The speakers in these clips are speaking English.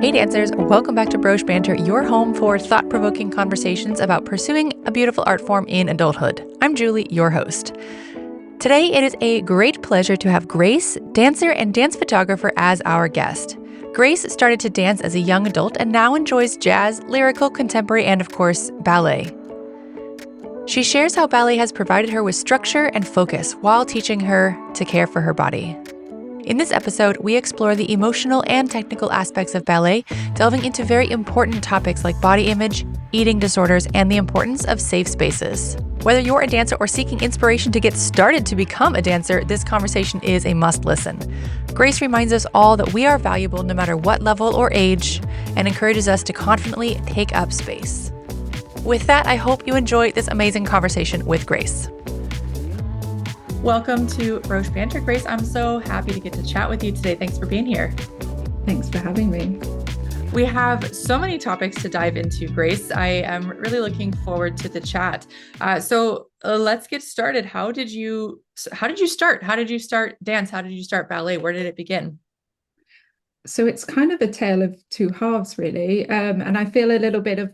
Hey dancers, welcome back to Broche Banter, your home for thought-provoking conversations about pursuing a beautiful art form in adulthood. I'm Julie, your host. Today it is a great pleasure to have Grace, dancer and dance photographer, as our guest. Grace started to dance as a young adult and now enjoys jazz, lyrical, contemporary, and of course, ballet. She shares how ballet has provided her with structure and focus while teaching her to care for her body. In this episode, we explore the emotional and technical aspects of ballet, delving into very important topics like body image, eating disorders, and the importance of safe spaces. Whether you're a dancer or seeking inspiration to get started to become a dancer, this conversation is a must listen. Grace reminds us all that we are valuable no matter what level or age, and encourages us to confidently take up space. With that, I hope you enjoy this amazing conversation with Grace. Welcome to Broche Banter, Grace. I'm so happy to get to chat with you today. Thanks for being here. Thanks for having me. We have so many topics to dive into, Grace. I am really looking forward to the chat. So let's get started. How did you start? How did you start dance? How did you start ballet? Where did it begin? So it's kind of a tale of two halves, really. And I feel a little bit of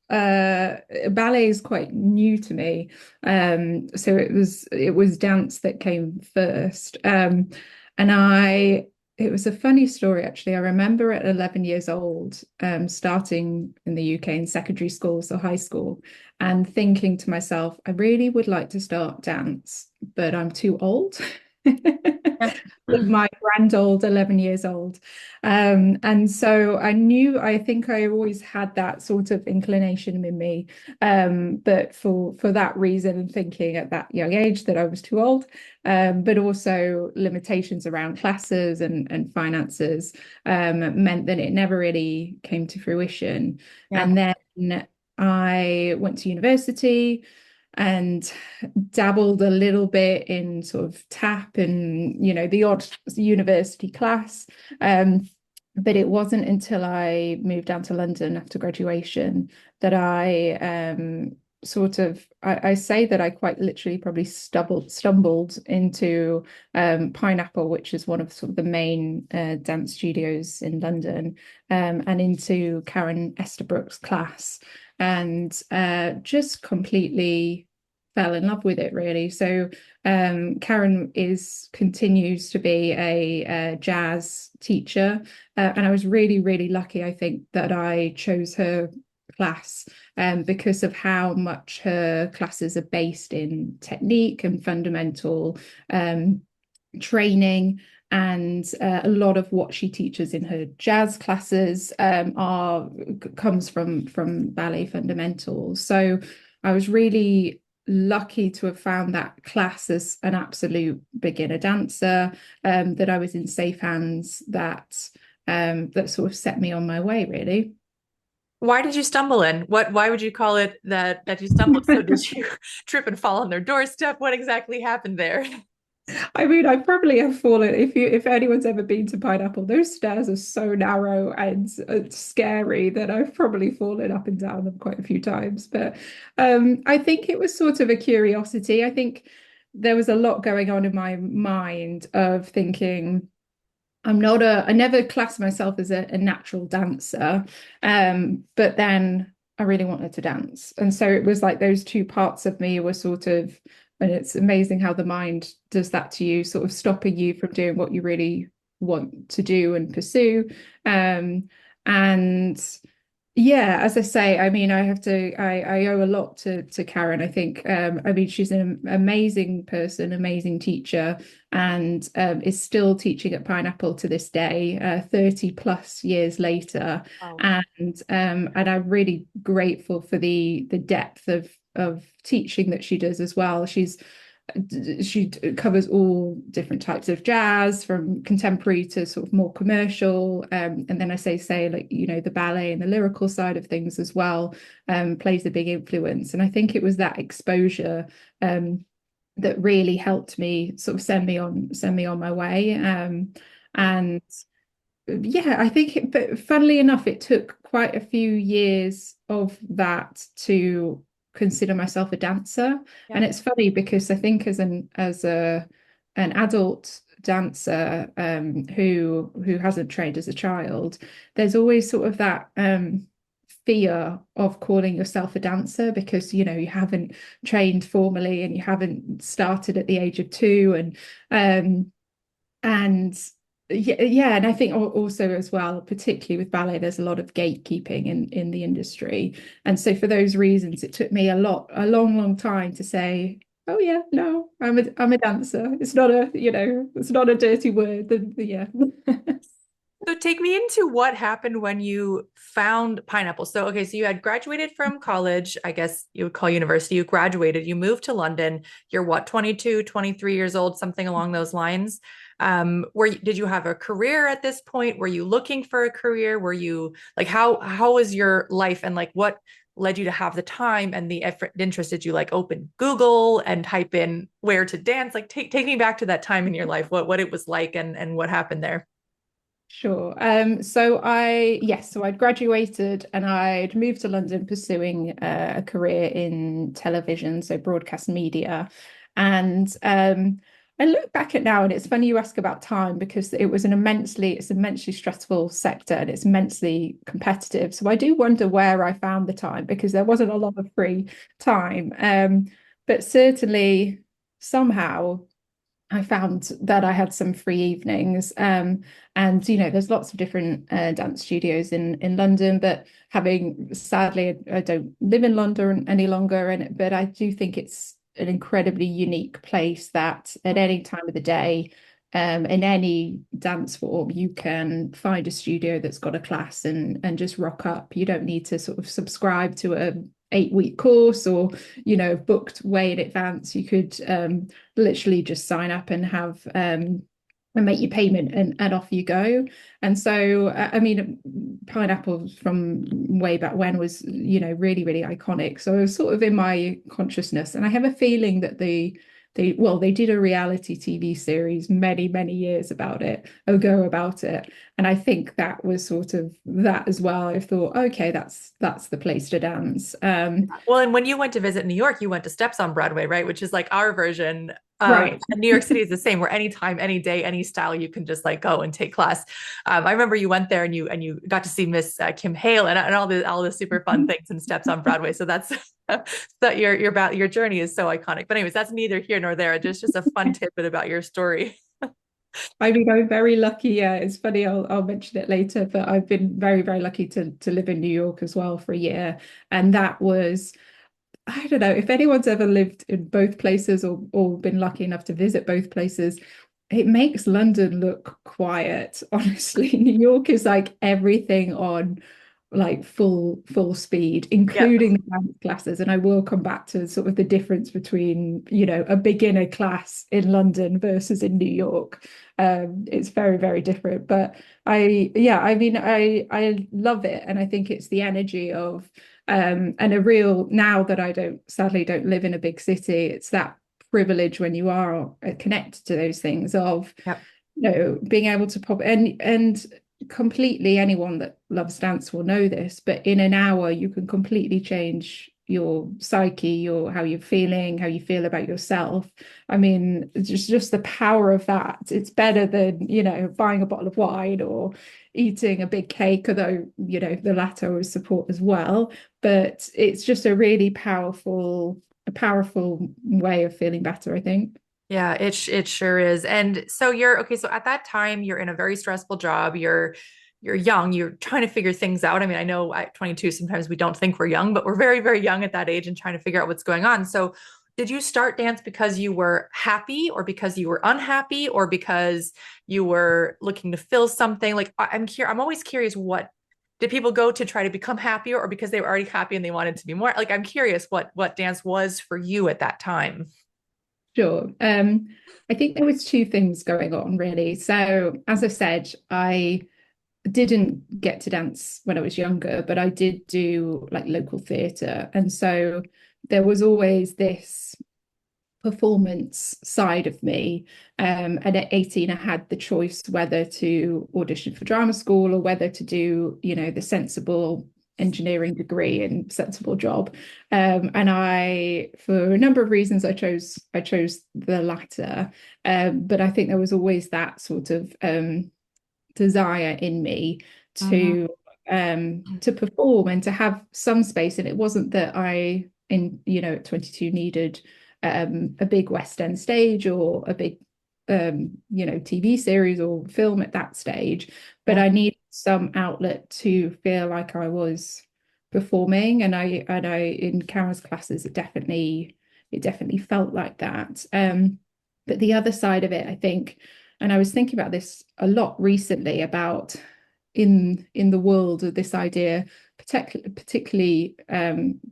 ballet is quite new to me. So it was dance that came first. And it was a funny story, actually. I remember at 11 years old, starting in the UK in secondary school, so high school, and thinking to myself, I really would like to start dance, but I'm too old. With my grand old 11 years old. And so I think I always had that sort of inclination in me. But for that reason, and thinking at that young age that I was too old, but also limitations around classes and finances, meant that it never really came to fruition. Yeah. And then I went to university and dabbled a little bit in sort of tap and, the odd university class. But it wasn't until I moved down to London after graduation that I say that I quite literally probably stumbled into Pineapple, which is one of sort of the main dance studios in London, and into Karen Estabrook's class, and just completely fell in love with it, really. So Karen continues to be a jazz teacher, and I was really, really lucky, I think, that I chose her class, because of how much her classes are based in technique and fundamental training. And a lot of what she teaches in her jazz classes comes from ballet fundamentals. So I was really lucky to have found that class as an absolute beginner dancer, that I was in safe hands, that sort of set me on my way, really. Why did you stumble in? Why would you call it that you stumbled? So did you trip and fall on their doorstep? What exactly happened there? I mean, I probably have fallen. If anyone's ever been to Pineapple, those stairs are so narrow and scary that I've probably fallen up and down them quite a few times. But I think it was sort of a curiosity. I think there was a lot going on in my mind of thinking, I never classed myself as a natural dancer, but then I really wanted to dance. And so it was like those two parts of me were sort of, and it's amazing how the mind does that to you, sort of stopping you from doing what you really want to do and pursue. And yeah, as I say, I mean, I owe a lot to Karen. I think, I mean, she's an amazing person, amazing teacher, and is still teaching at Pineapple to this day, 30 plus years later. Wow. And I'm really grateful for the depth of teaching that she does as well. She covers all different types of jazz, from contemporary to sort of more commercial, and then I say like, the ballet and the lyrical side of things as well, plays a big influence. And I think it was that exposure that really helped me sort of send me on my way. And yeah, I think but funnily enough, it took quite a few years of that to consider myself a dancer. Yeah. And it's funny because I think as an adult dancer who hasn't trained as a child, there's always sort of that fear of calling yourself a dancer because you haven't trained formally and you haven't started at the age of 2 and yeah, and I think also as well, particularly with ballet, there's a lot of gatekeeping in the industry, and so for those reasons, it took me a long time to say, oh yeah, no, I'm a dancer. It's not a dirty word. Yeah. So take me into what happened when you found pineapple. So, okay, so you had graduated from college, I guess you would call university. You graduated, you moved to London. You're what, 22, 23 years old, something along those lines. Did you have a career at this point? Were you looking for a career? Were you like, how was your life and like what led you to have the time and the effort, interest? Did you like open Google and type in where to dance? Like take me back to that time in your life, what it was like and what happened there. Sure. So I'd graduated and I'd moved to London pursuing a career in television, so broadcast media. And I look back at now and it's funny you ask about time because it's immensely stressful sector and it's immensely competitive. So I do wonder where I found the time because there wasn't a lot of free time. But certainly somehow I found that I had some free evenings. And there's lots of different dance studios in London, but having sadly, I don't live in London any longer, but I do think it's an incredibly unique place that at any time of the day, in any dance form, you can find a studio that's got a class and just rock up. You don't need to sort of subscribe to a 8-week course or booked way in advance. You could literally just sign up and have and make your payment and off you go. And so I mean pineapple from way back when was really really iconic, so it was sort of in my consciousness, and I have a feeling that they did a reality TV series many years ago about it, and I think that was sort of that as well. I thought, okay, that's the place to dance. Well, and when you went to visit New York, you went to Steps on Broadway, right? Which is like our version. Right. And New York City is the same, where anytime, any day, any style, you can just like go and take class. I remember you went there and you got to see Miss Kim Hale and all the super fun things and Steps on Broadway. So that's that your journey is so iconic. But anyways, that's neither here nor there. Just a fun tidbit about your story. I mean, I'm very lucky. Yeah, it's funny. I'll mention it later, but I've been very lucky to live in New York as well for a year, and that was, I don't know if anyone's ever lived in both places or been lucky enough to visit both places. It makes London look quiet, honestly. New York is like everything on like full speed, Yeah. including the dance classes. And I will come back to sort of the difference between, a beginner class in London versus in New York. It's very different. But I mean, I love it. And I think it's the energy of and a real, now that I sadly don't live in a big city, it's that privilege when you are connected to those things of Yep. being able to pop and completely, anyone that loves dance will know this, but in an hour you can completely change your psyche, your how you're feeling, how you feel about yourself. I mean, just the power of that. It's better than buying a bottle of wine or eating a big cake, although the latter I support as well. But it's just a powerful way of feeling better, I think. Yeah, it sure is. And so you're okay. So at that time, you're in a very stressful job. You're young. You're trying to figure things out. I mean, I know at 22, sometimes we don't think we're young, but we're very young at that age and trying to figure out what's going on. So did you start dance because you were happy or because you were unhappy or because you were looking to fill something? Like I'm always curious, what did people go to try to become happier or because they were already happy and they wanted to be more? Like I'm curious what dance was for you at that time. Sure. I think there was two things going on really. So as I said, I didn't get to dance when I was younger, but I did do like local theatre. And so there was always this performance side of me. And at 18, I had the choice whether to audition for drama school or whether to do, the sensible engineering degree and sensible job. And for a number of reasons, I chose the latter. But I think there was always that sort of desire in me Mm-hmm. to perform and to have some space. And it wasn't that at 22 needed a big West End stage or a big TV series or film at that stage, but Yeah. I needed some outlet to feel like I was performing. And I in Kara's classes, it definitely felt like that. But the other side of it, I think, and I was thinking about this a lot recently about in the world of this idea, particularly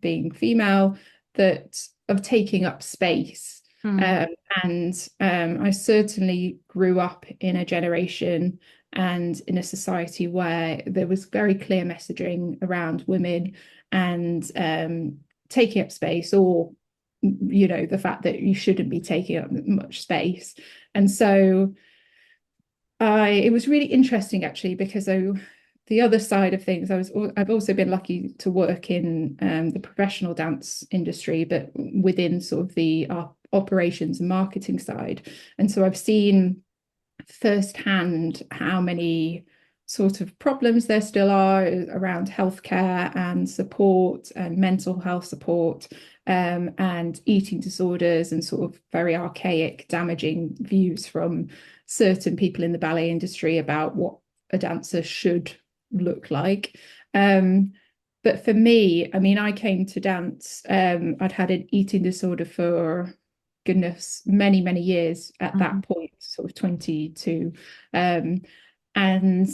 being female, that of taking up space. Mm. Um, and I certainly grew up in a generation and in a society where there was very clear messaging around women and taking up space, or the fact that you shouldn't be taking up much space. And so it was really interesting actually, because the other side of things, I've also been lucky to work in the professional dance industry, but within sort of the operations and marketing side. And so I've seen firsthand how many sort of problems there still are around healthcare and support and mental health support, and eating disorders, and sort of very archaic, damaging views from certain people in the ballet industry about what a dancer should look like. But for me, I mean, I came to dance. I'd had an eating disorder for goodness, many, many years at Mm-hmm. that point, sort of 22. Um, and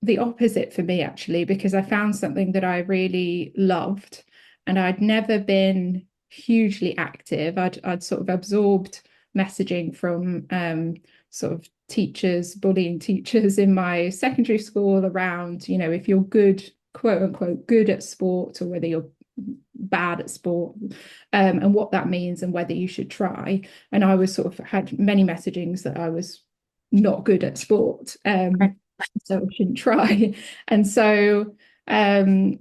the opposite for me, actually, because I found something that I really loved, and I'd never been hugely active. I'd sort of absorbed messaging from sort of teachers, bullying teachers in my secondary school around, if you're good, quote unquote, good at sport, or whether you're bad at sport, and what that means and whether you should try. And I was sort of had many messagings that I was not good at sport, Right. so I shouldn't try. And so, um,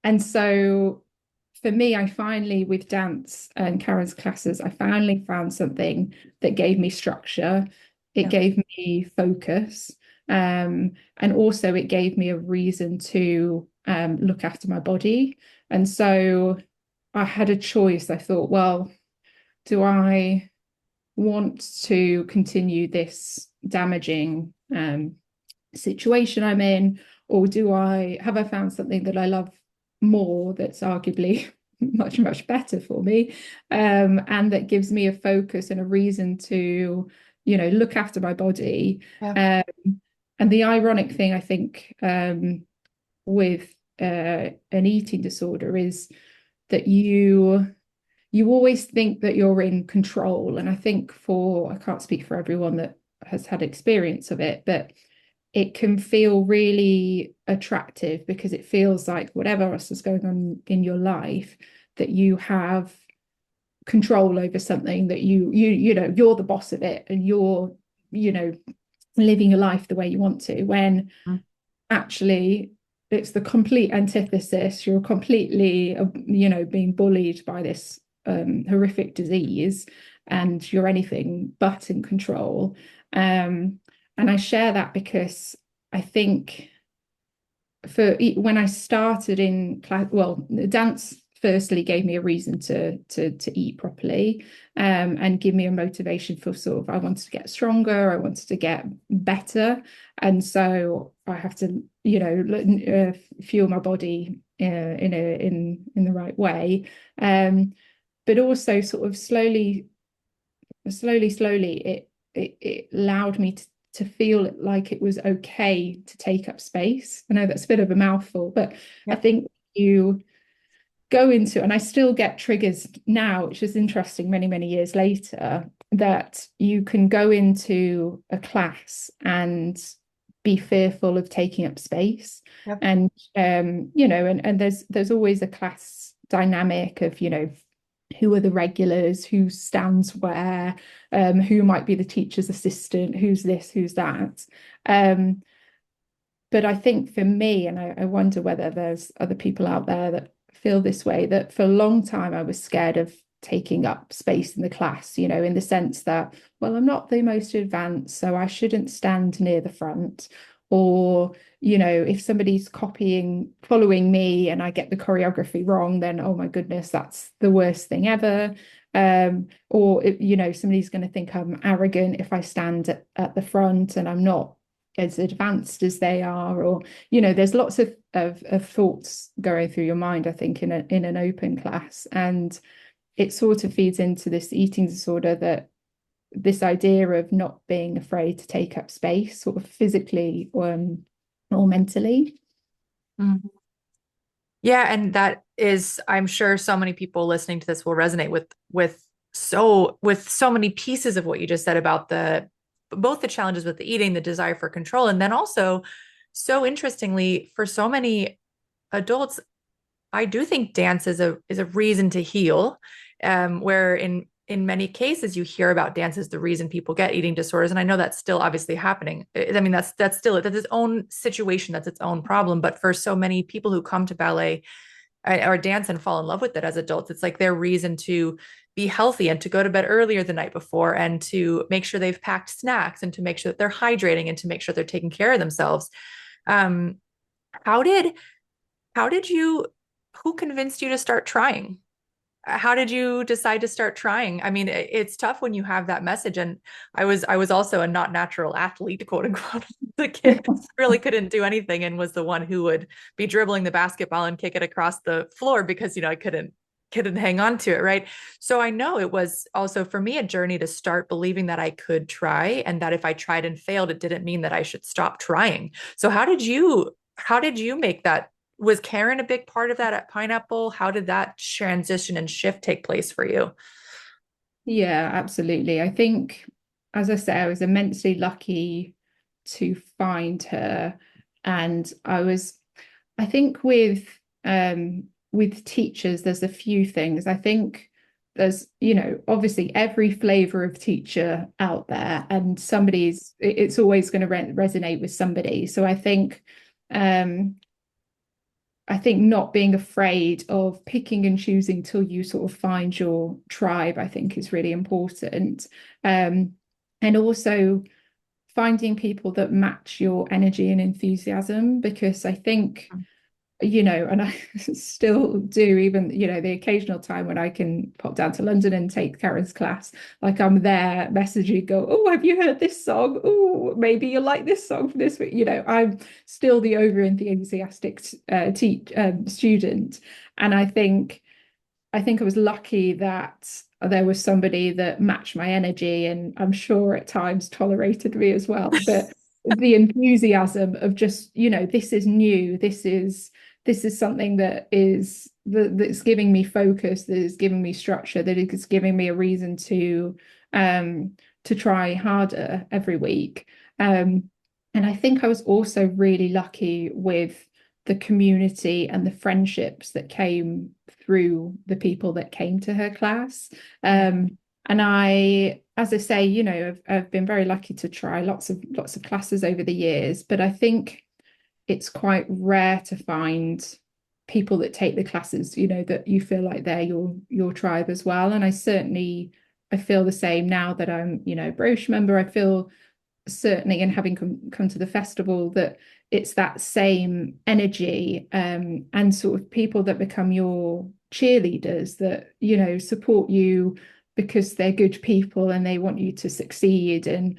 and so for me, I finally, with dance and Karen's classes, I finally found something that gave me structure. It Yeah. gave me focus. And also it gave me a reason to look after my body. And so I had a choice. I thought, well, do I want to continue this damaging situation I'm in, or have I found something that I love more, that's arguably much, much better for me, and that gives me a focus and a reason to, look after my body. Yeah. Um, and the ironic thing, I think, with an eating disorder is that you always think that you're in control. And I think I can't speak for everyone that has had experience of it, but it can feel really attractive, because it feels like whatever else is going on in your life, that you have control over something, that you're the boss of it, and you're, you know, living your life the way you want to, when Mm. actually it's the complete antithesis. You're completely, being bullied by this horrific disease, and you're anything but in control. And I share that because I think when I started in class, well, dance firstly gave me a reason to eat properly, and give me a motivation for sort of, I wanted to get stronger, I wanted to get better, and so I have to, fuel my body in the right way, but also sort of slowly, it allowed me to feel like it was okay to take up space. I know that's a bit of a mouthful, but I Yeah. think you go into, and I still get triggers now, which is interesting many, many years later, that you can go into a class and be fearful of taking up space. Yep. And and there's always a class dynamic of, who are the regulars, who stands where, who might be the teacher's assistant, who's this, who's that. Um, but I think for me, and I wonder whether there's other people out there that feel this way, that for a long time I was scared of taking up space in the class, in the sense that, well, I'm not the most advanced, so I shouldn't stand near the front. Or, if somebody's following me and I get the choreography wrong, then oh my goodness, that's the worst thing ever. Or if, somebody's going to think I'm arrogant if I stand at the front and I'm not as advanced as they are, or there's lots of thoughts going through your mind, I think, in an open class, and it sort of feeds into this eating disorder, that this idea of not being afraid to take up space, sort of physically or mentally. Mhm. Yeah, and that is, I'm sure so many people listening to this will resonate with so many pieces of what you just said about the both the challenges with the eating, the desire for control, and then also, so interestingly, for so many adults, I do think dance is a reason to heal, where in many cases you hear about dance as the reason people get eating disorders, and I know that's still obviously happening. I mean, that's its own situation, that's its own problem. But for so many people who come to ballet or dance and fall in love with it as adults, it's like their reason to be healthy and to go to bed earlier the night before and to make sure they've packed snacks and to make sure that they're hydrating and to make sure they're taking care of themselves. Um, how did how did you, who convinced you to start trying? How did you decide to start trying? I mean, it's tough when you have that message. And I was also a not natural athlete, quote unquote. The kid really couldn't do anything and was the one who would be dribbling the basketball and kick it across the floor because, I couldn't hang on to it, right? So I know it was also for me a journey to start believing that I could try, and that if I tried and failed, it didn't mean that I should stop trying. So how did you make that? Was Karen a big part of that at Pineapple? How did that transition and shift take place for you? Yeah, absolutely. I think, as I say, I was immensely lucky to find her. And I think with teachers, there's a few things. I think there's, obviously every flavor of teacher out there, and it's always going to resonate with somebody. So I think not being afraid of picking and choosing till you sort of find your tribe, I think is really important. Um, and also finding people that match your energy and enthusiasm, because I think, and I still do, even, the occasional time when I can pop down to London and take Karen's class, like I'm there messaging, go, oh, have you heard this song? Oh, maybe you like this song for this week. I'm still the over enthusiastic student. And I think I was lucky that there was somebody that matched my energy, and I'm sure at times tolerated me as well. But the enthusiasm of just, this is new, this is something that's giving me focus, that is giving me structure, that is giving me a reason to try harder every week. And I think I was also really lucky with the community and the friendships that came through the people that came to her class. And as I say, I've been very lucky to try lots of classes over the years, but I think it's quite rare to find people that take the classes, that you feel like they're your tribe as well. And I feel the same now that I'm, Broche member. I feel certainly, and having come to the festival, that it's that same energy, and sort of people that become your cheerleaders, that support you because they're good people and they want you to succeed. And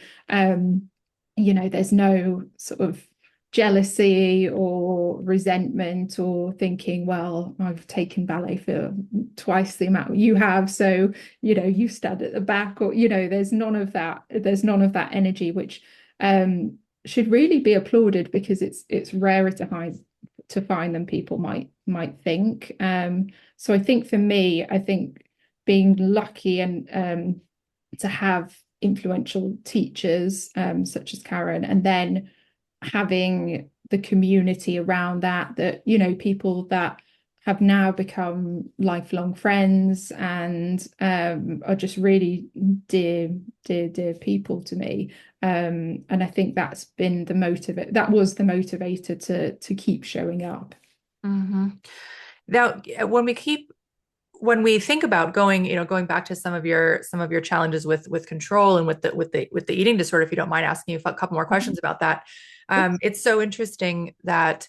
there's no sort of jealousy or resentment or thinking, well, I've taken ballet for twice the amount you have, so you stand at the back, or there's none of that energy, which should really be applauded, because it's rarer to find than people might think. So I think for me, I think being lucky and to have influential teachers, such as Karen, and then having the community around that people that have now become lifelong friends, and are just really dear, dear, dear people to me. And I think that's been that was the motivator to keep showing up. Hmm. Now, when we think about going back to some of your challenges with control and with the eating disorder, if you don't mind asking you a couple more Mhm. questions about that, it's so interesting that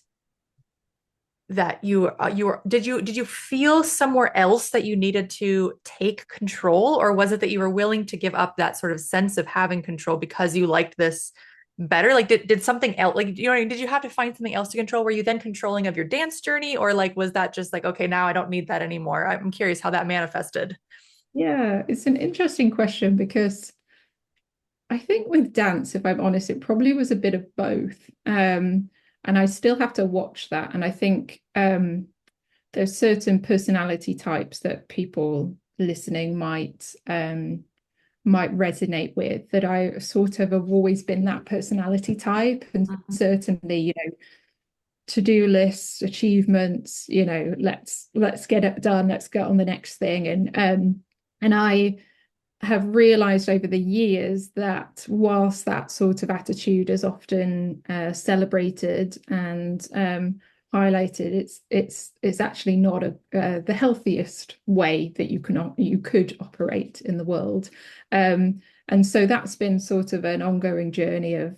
you were did you feel somewhere else that you needed to take control, or was it that you were willing to give up that sort of sense of having control because you liked this better? Like did something else, like, you know what I mean? Did you have to find something else to control? Were you then controlling of your dance journey, or like was that just like, okay, now I don't need that anymore? I'm curious how that manifested. Yeah, it's an interesting question because I think with dance, if I'm honest, it probably was a bit of both. And I still have to watch that. And I think there's certain personality types that people listening might resonate with, that I sort of have always been that personality type. And Mhm. certainly, to-do lists, achievements, let's get it done, let's get on the next thing. And I have realized over the years that whilst that sort of attitude is often celebrated and highlighted, it's actually not the healthiest way that you could operate in the world. And so that's been sort of an ongoing journey of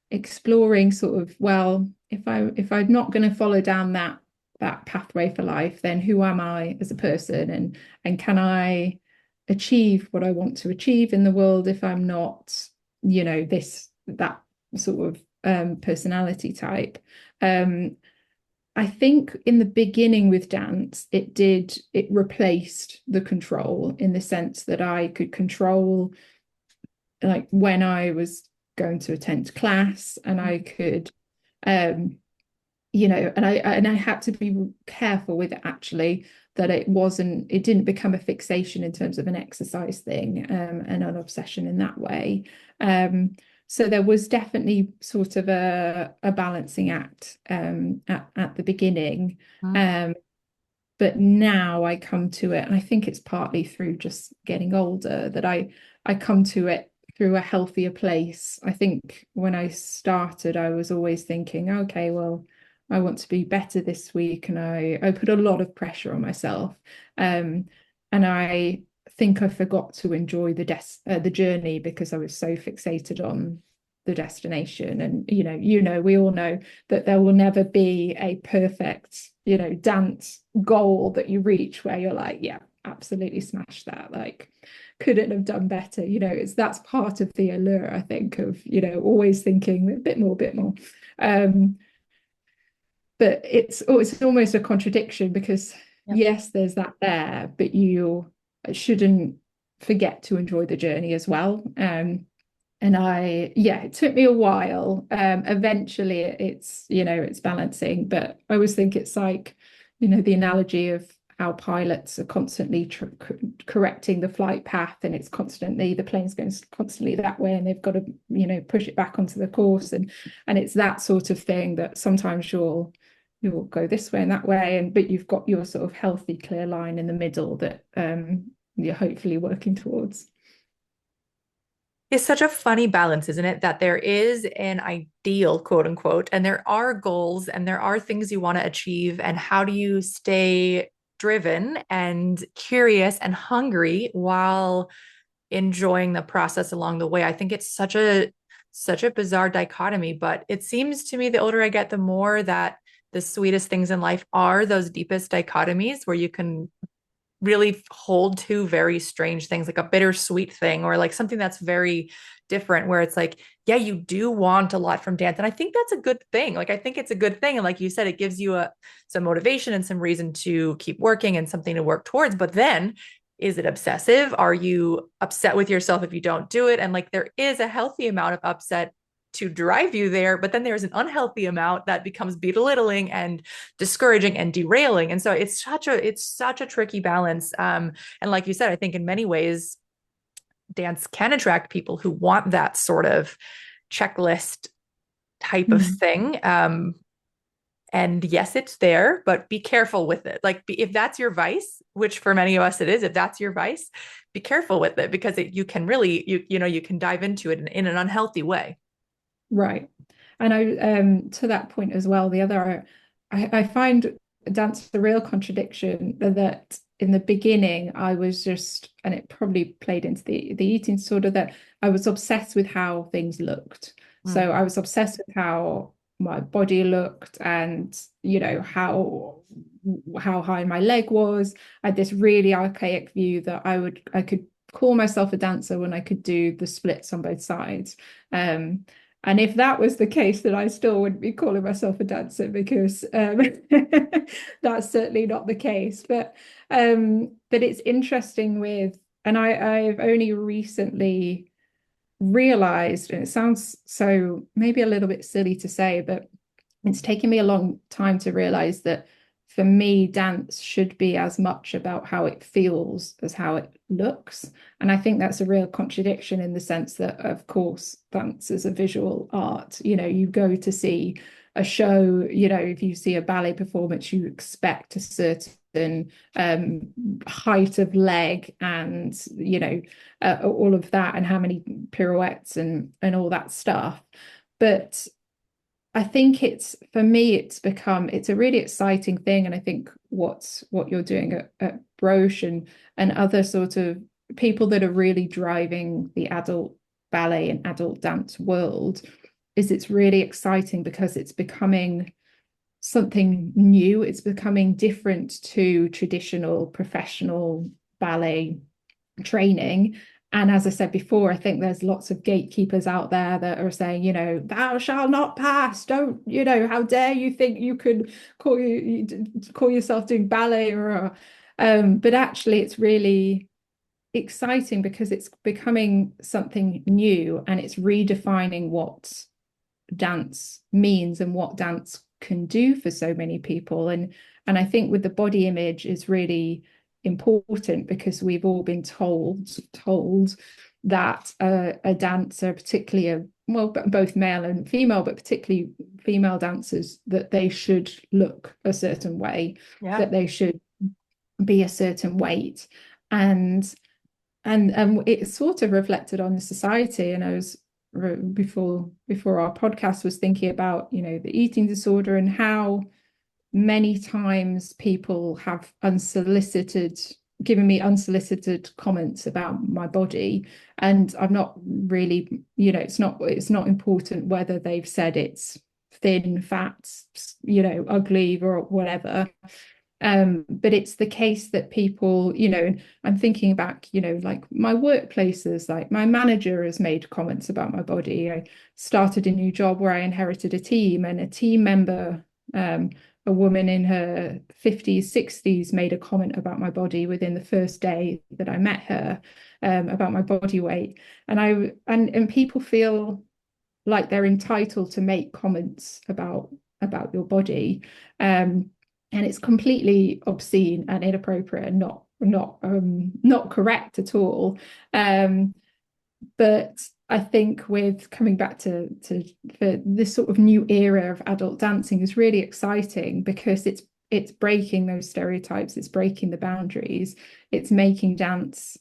exploring sort of, well, if I'm not going to follow down that pathway for life, then who am I as a person, and can I achieve what I want to achieve in the world if I'm not, this that sort of personality type. Um, I think in the beginning with dance, it replaced the control, in the sense that I could control, like when I was going to attend class, and I could um and I had to be careful with it, actually, that it didn't become a fixation in terms of an exercise thing, and an obsession in that way. So there was definitely sort of a balancing act at the beginning. Um, but now I come to it, and I think it's partly through just getting older, that I come to it through a healthier place. I think when I started, I was always thinking, okay, well, I want to be better this week, and I put a lot of pressure on myself. Um, and I think I forgot to enjoy the journey, because I was so fixated on the destination. And we all know that there will never be a perfect, dance goal that you reach where you're like, yeah, absolutely smash that. Like, couldn't have done better. That's part of the allure, I think, of, always thinking a bit more, bit more. Um, but it's almost a contradiction, because Yep. yes, there's that there, but you shouldn't forget to enjoy the journey as well. And yeah, it took me a while. Eventually it's balancing, but I always think it's like, the analogy of how pilots are constantly correcting the flight path, and the plane's going constantly that way, and they've got to, push it back onto the course. And it's that sort of thing, that sometimes you'll go this way and that way, but you've got your sort of healthy, clear line in the middle that you're hopefully working towards. It's such a funny balance, isn't it? That there is an ideal, quote unquote, and there are goals and there are things you want to achieve. And how do you stay driven and curious and hungry while enjoying the process along the way? I think it's such a bizarre dichotomy, but it seems to me the older I get, the more that the sweetest things in life are those deepest dichotomies where you can really hold two very strange things, like a bittersweet thing, or like something that's very different, where it's like, yeah, you do want a lot from dance. And I think that's a good thing. Like, I think it's a good thing. And like you said, it gives you some motivation and some reason to keep working and something to work towards. But then, is it obsessive? Are you upset with yourself if you don't do it? And like, there is a healthy amount of upset to drive you there, but then there's an unhealthy amount that becomes belittling and discouraging and derailing. And so it's such a tricky balance. And like you said, I think in many ways, dance can attract people who want that sort of checklist type of Mm. thing. And yes, it's there, but be careful with it. Like if that's your vice, which for many of us it is, if that's your vice, be careful with it because you can really, you can dive into it in an unhealthy way. Right. And I to that point as well, the other I find dance a real contradiction that in the beginning I was just, and it probably played into the eating disorder, that I was obsessed with how things looked. Mm. So I was obsessed with how my body looked and how high my leg was. I had this really archaic view that I could call myself a dancer when I could do the splits on both sides. And if that was the case, then I still wouldn't be calling myself a dancer because that's certainly not the case. But it's interesting and I've only recently realized, and it sounds so maybe a little bit silly to say, but it's taken me a long time to realize that for me, dance should be as much about how it feels as how it looks. And I think that's a real contradiction in the sense that, of course, dance is a visual art. You go to see a show, if you see a ballet performance, you expect a certain height of leg and, all of that and how many pirouettes and all that stuff. But I think for me, it's a really exciting thing. And I think what you're doing at Broche and other sort of people that are really driving the adult ballet and adult dance world is it's really exciting because it's becoming something new. It's becoming different to traditional professional ballet training. And as I said before, I think there's lots of gatekeepers out there that are saying, thou shalt not pass. Don't, how dare you think you could call yourself doing ballet but actually it's really exciting because it's becoming something new and it's redefining what dance means and what dance can do for so many people. And I think with the body image is really important because we've all been told that a dancer, particularly both male and female, but particularly female dancers, that they should look a certain way, Yeah. that they should be a certain weight, and it's sort of reflected on the society. And I was before our podcast was thinking about the eating disorder and how many times people have given me unsolicited comments about my body, and I'm not really, it's not important whether they've said it's thin, fat, ugly or whatever. But it's the case that people, I'm thinking back, like my workplaces, like my manager has made comments about my body. I started a new job where I inherited a team, and a team member, a woman in her 50s, 60s, made a comment about my body within the first day that I met her, about my body weight. And people feel like they're entitled to make comments about your body. And it's completely obscene and inappropriate and not correct at all. But I think with coming back to for this sort of new era of adult dancing is really exciting because it's breaking those stereotypes, it's breaking the boundaries, it's making dance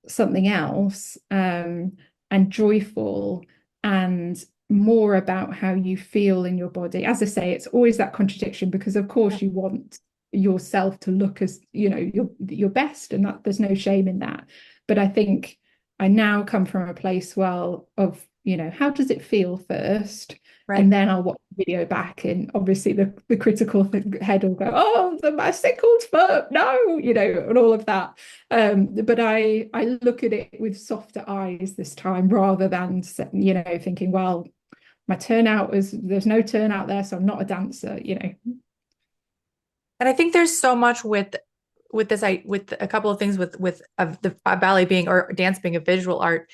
something else, and joyful and more about how you feel in your body. As I say, it's always that contradiction because of course you want yourself to look as your best, and that there's no shame in that. But I think I now come from a place of how does it feel first, Right. and then I'll watch the video back, and obviously the critical head will go, oh, my sickled foot, no, and all of that. But I look at it with softer eyes this time rather than thinking, well, my turnout there's no turnout there, so I'm not a dancer. And I think there's so much with this, with a couple of things with the ballet being or dance being a visual art.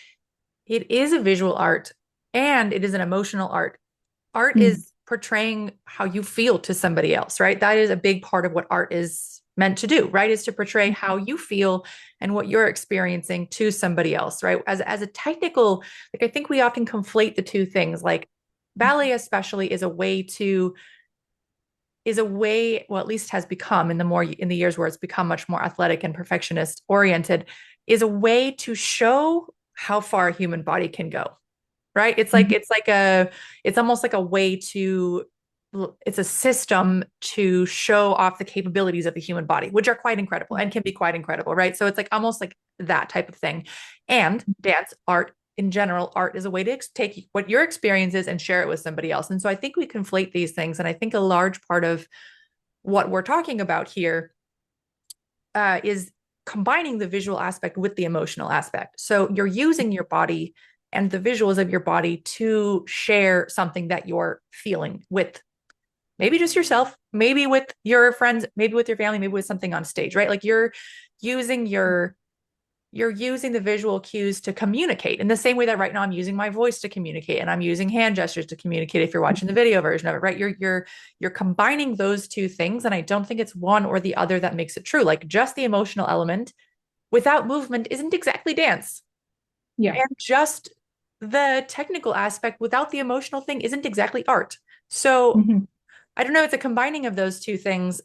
It is a visual art and it is an emotional art. Art Mm. is portraying how you feel to somebody else, right? That is a big part of what art is meant to do, right? Is to portray how you feel and what you're experiencing to somebody else, right? As a technical, like I think we often conflate the two things. Like ballet especially is a way to is a way, well, at least has become in the years where it's become much more athletic and perfectionist oriented, is a way to show how far a human body can go. Right? Mhm. It's almost like a way to it's a system to show off the capabilities of the human body, which are quite incredible and can be quite incredible, right? So it's like almost like that type of thing. And dance, art in general, art is a way to take what your experience is and share it with somebody else. And so I think we conflate these things. And I think a large part of what we're talking about here is combining the visual aspect with the emotional aspect. So you're using your body and the visuals of your body to share something that you're feeling with maybe just yourself, maybe with your friends, maybe with your family, maybe with something on stage, right? Like using your you're using the visual cues to communicate in the same way that right now I'm using my voice to communicate and I'm using hand gestures to communicate if you're watching the video version of it, right? You're combining those two things. And I don't think it's one or the other that makes it true. Like just the emotional element without movement isn't exactly dance. Yeah. And just the technical aspect without the emotional thing isn't exactly art. So Mhm. I don't know, it's a combining of those two things.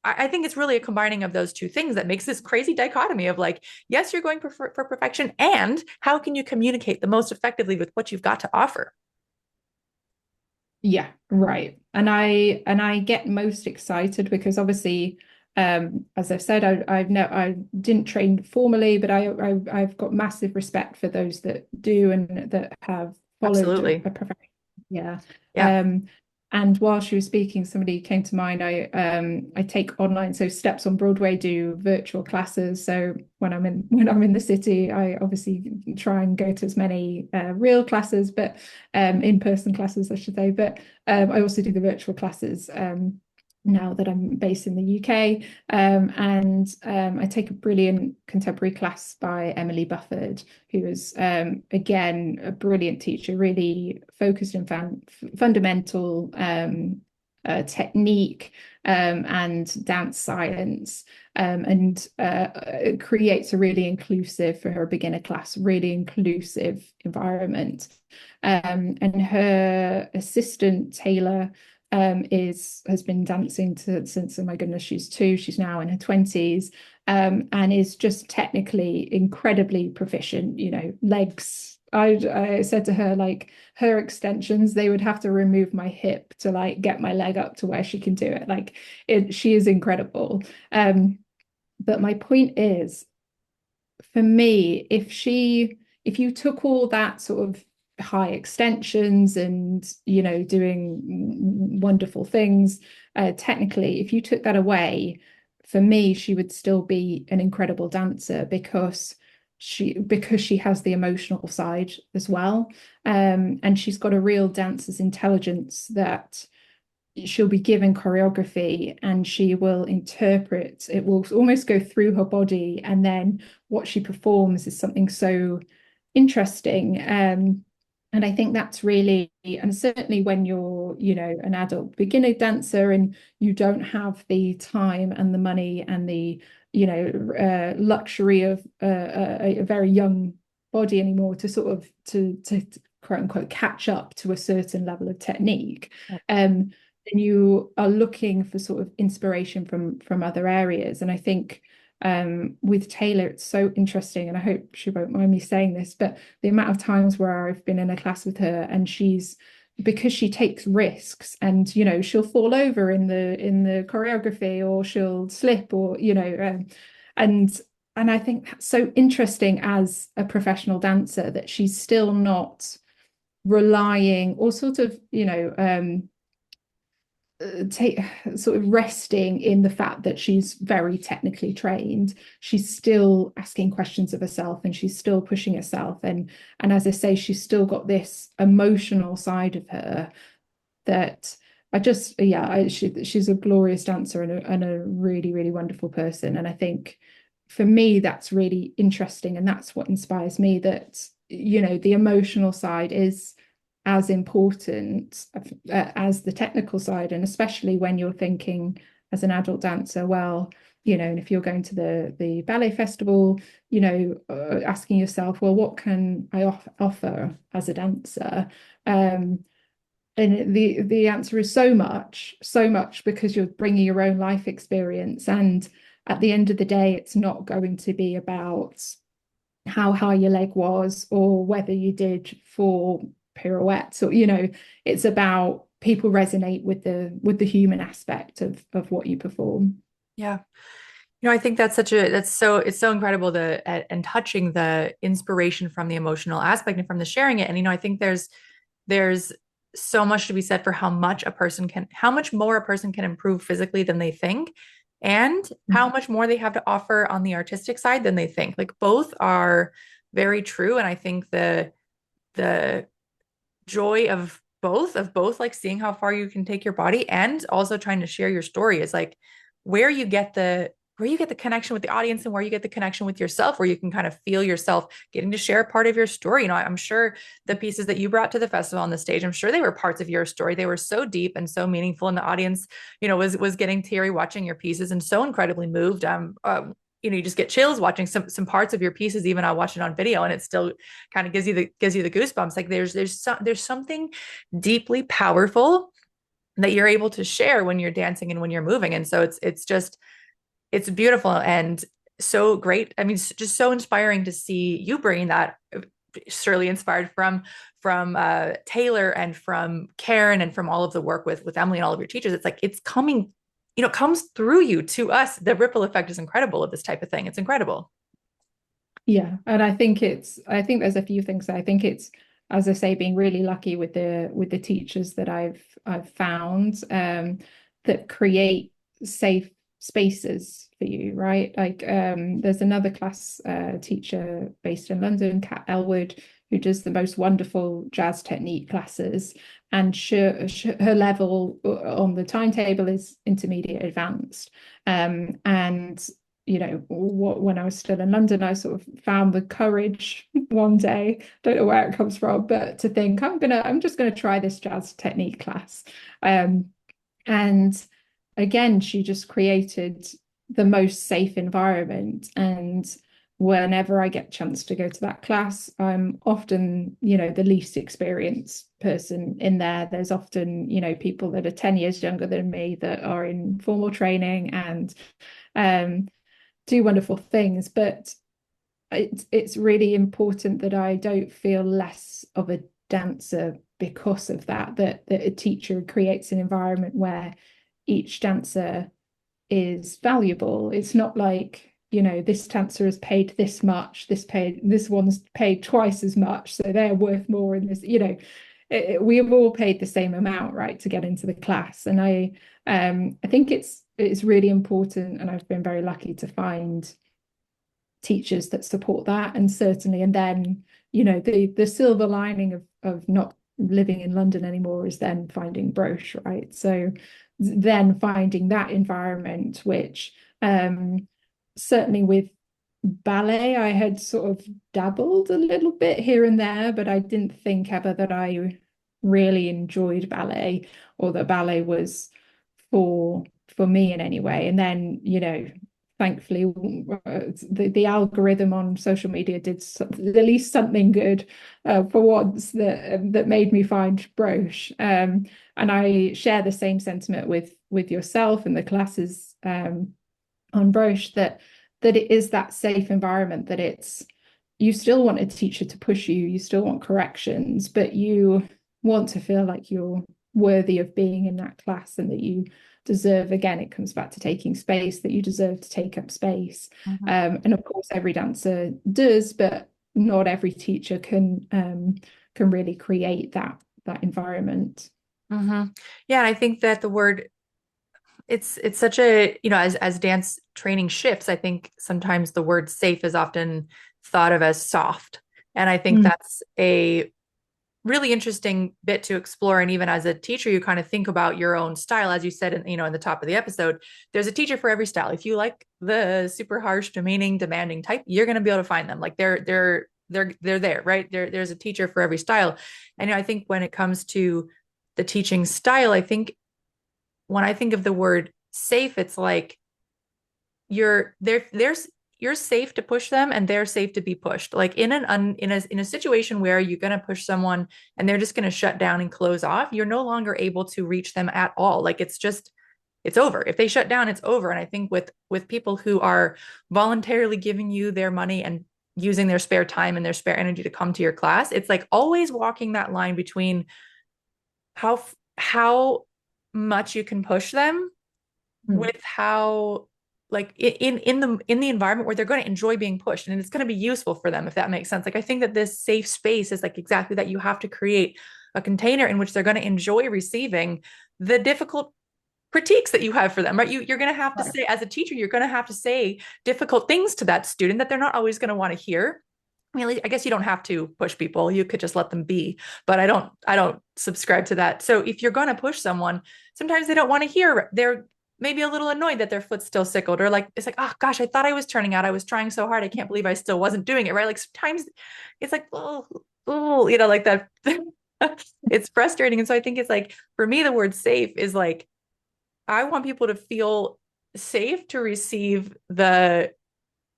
I think it's really a combining of those two things that makes this crazy dichotomy of like, yes, you're going for perfection, and how can you communicate the most effectively with what you've got to offer? Yeah, right. And I get most excited because obviously, as I've said, I didn't train formally, but I've got massive respect for those that do and that have followed Absolutely. a profession. Yeah. Yeah. Um, and while she was speaking, somebody came to mind. I take online, so Steps on Broadway do virtual classes. So when I'm in the city, I obviously try and go to as many real classes, but in-person classes, I should say. But I also do the virtual classes now that I'm based in the UK. And I take a brilliant contemporary class by Emily Bufford, who is, again, a brilliant teacher, really focused in fundamental technique and dance science, and creates a really inclusive, for her beginner class, really inclusive environment. And her assistant, Taylor, has been dancing since, oh my goodness, she's 2. She's now in her 20s, and is just technically incredibly proficient. Legs. I said to her, like, her extensions, they would have to remove my hip to like get my leg up to where she can do it. Like, she is incredible. But my point is, for me, if you took all that sort of high extensions and doing wonderful things, technically, if you took that away, for me, she would still be an incredible dancer because she has the emotional side as well. And she's got a real dancer's intelligence that she'll be given choreography and she will interpret. It will almost go through her body, and then what she performs is something so interesting. And I think that's really, and certainly when you're, an adult beginner dancer and you don't have the time and the money and the, luxury of a very young body anymore to sort of to quote unquote catch up to a certain level of technique. And you are looking for sort of inspiration from other areas. And I think with Taylor, it's so interesting, and I hope she won't mind me saying this, but the amount of times where I've been in a class with her and because she takes risks, and she'll fall over in the choreography, or she'll slip, or and and I think that's so interesting as a professional dancer, that she's still not relying, or sort of take sort of resting in the fact that she's very technically trained. She's still asking questions of herself, and she's still pushing herself, and as I say, she's still got this emotional side of her that I just, yeah, she's a glorious dancer, and a really, really wonderful person. And I think for me that's really interesting, and that's what inspires me, that the emotional side is as important as the technical side. And especially when you're thinking as an adult dancer, well, and if you're going to the ballet festival, asking yourself, well, what can I offer as a dancer? And the answer is so much because you're bringing your own life experience. And at the end of the day, it's not going to be about how high your leg was or whether you did 4 pirouettes, or it's about people resonate with the human aspect of what you perform. Yeah. I think it's so incredible and touching the inspiration from the emotional aspect and from the sharing it. And, I think there's so much to be said for how much more a person can improve physically than they think, and how much more they have to offer on the artistic side than they think. Like both are very true. And I think the joy of both like seeing how far you can take your body and also trying to share your story is like where you get the where you get the connection with the audience and where you get the connection with yourself, where you can kind of feel yourself getting to share a part of your story. I'm sure the pieces that you brought to the festival on the stage, I'm sure they were parts of your story. They were so deep and so meaningful, and the audience, was getting teary watching your pieces and so incredibly moved. You just get chills watching some parts of your pieces. Even I watch it on video, and it still kind of gives you the goosebumps. Like there's something deeply powerful that you're able to share when you're dancing and when you're moving. And so it's beautiful and so great. I mean, it's just so inspiring to see you bringing that, surely inspired from Taylor and from Karen and from all of the work with Emily and all of your teachers. It's like it's coming, it comes through you to us. The ripple effect is incredible of this type of thing. It's incredible. Yeah, and I think there's a few things. I think it's, as I say, being really lucky with the teachers that I've found, that create safe spaces for you, right? Like there's another class teacher based in London, Kat Elwood, who does the most wonderful jazz technique classes, and her level on the timetable is intermediate advanced. And when I was still in London, I sort of found the courage one day, don't know where it comes from, but to think I'm just gonna try this jazz technique class. Um, and again, she just created the most safe environment. And whenever I get a chance to go to that class, I'm often, the least experienced person in there. There's often, people that are 10 years younger than me that are in formal training and um do wonderful things, but it's really important that I don't feel less of a dancer because of that a teacher creates an environment where each dancer is valuable. It's not like, this dancer is paid this much, this one's paid twice as much, so they're worth more in this, we've all paid the same amount, right, to get into the class. And I think it's really important, and I've been very lucky to find teachers that support that. And certainly, and then, the silver lining of not living in London anymore is then finding Broche, right? So then finding that environment, which certainly with ballet, I had sort of dabbled a little bit here and there, but I didn't think ever that I really enjoyed ballet, or that ballet was for me in any way. And then, thankfully, the algorithm on social media did at least something good for once, that made me find Broche. And I share the same sentiment with yourself and the classes on Broche, that it is that safe environment, that you still want a teacher to push you, you still want corrections, but you want to feel like you're worthy of being in that class, and that you deserve, again, it comes back to taking space, that you deserve to take up space. And of course every dancer does, but not every teacher can really create that environment. Mm-hmm. Yeah, and I think that the word it's such a, as dance training shifts, I think sometimes the word safe is often thought of as soft. And I think Mm. that's a really interesting bit to explore. And even as a teacher, you kind of think about your own style. As you said, in the top of the episode, there's a teacher for every style. If you like the super harsh, demeaning, demanding type, you're going to be able to find them. Like they're there, right? There's a teacher for every style. And I think when it comes to the teaching style, I think when I think of the word safe, it's like you're there. There's you're safe to push them and they're safe to be pushed. Like in a situation where you're going to push someone and they're just going to shut down and close off, you're no longer able to reach them at all. Like it's over. If they shut down, it's over. And I think with people who are voluntarily giving you their money and using their spare time and their spare energy to come to your class, it's like always walking that line between how much you can push them Mm. with how like in the environment where they're going to enjoy being pushed and it's going to be useful for them, if that makes sense. Like I think that this safe space is like exactly that. You have to create a container in which they're going to enjoy receiving the difficult critiques that you have for them, right? You're going to have to Right. say, as a teacher, you're going to have to say difficult things to that student that they're not always going to want to hear. I mean, I guess you don't have to push people. You could just let them be, but I don't subscribe to that. So if you're going to push someone, sometimes they don't want to hear. They're maybe a little annoyed that their foot's still sickled, or like, it's like, oh gosh, I thought I was turning out. I was trying so hard. I can't believe I still wasn't doing it. Right. Like sometimes it's like, oh, like that. It's frustrating. And so I think it's like, for me, the word safe is like, I want people to feel safe to receive the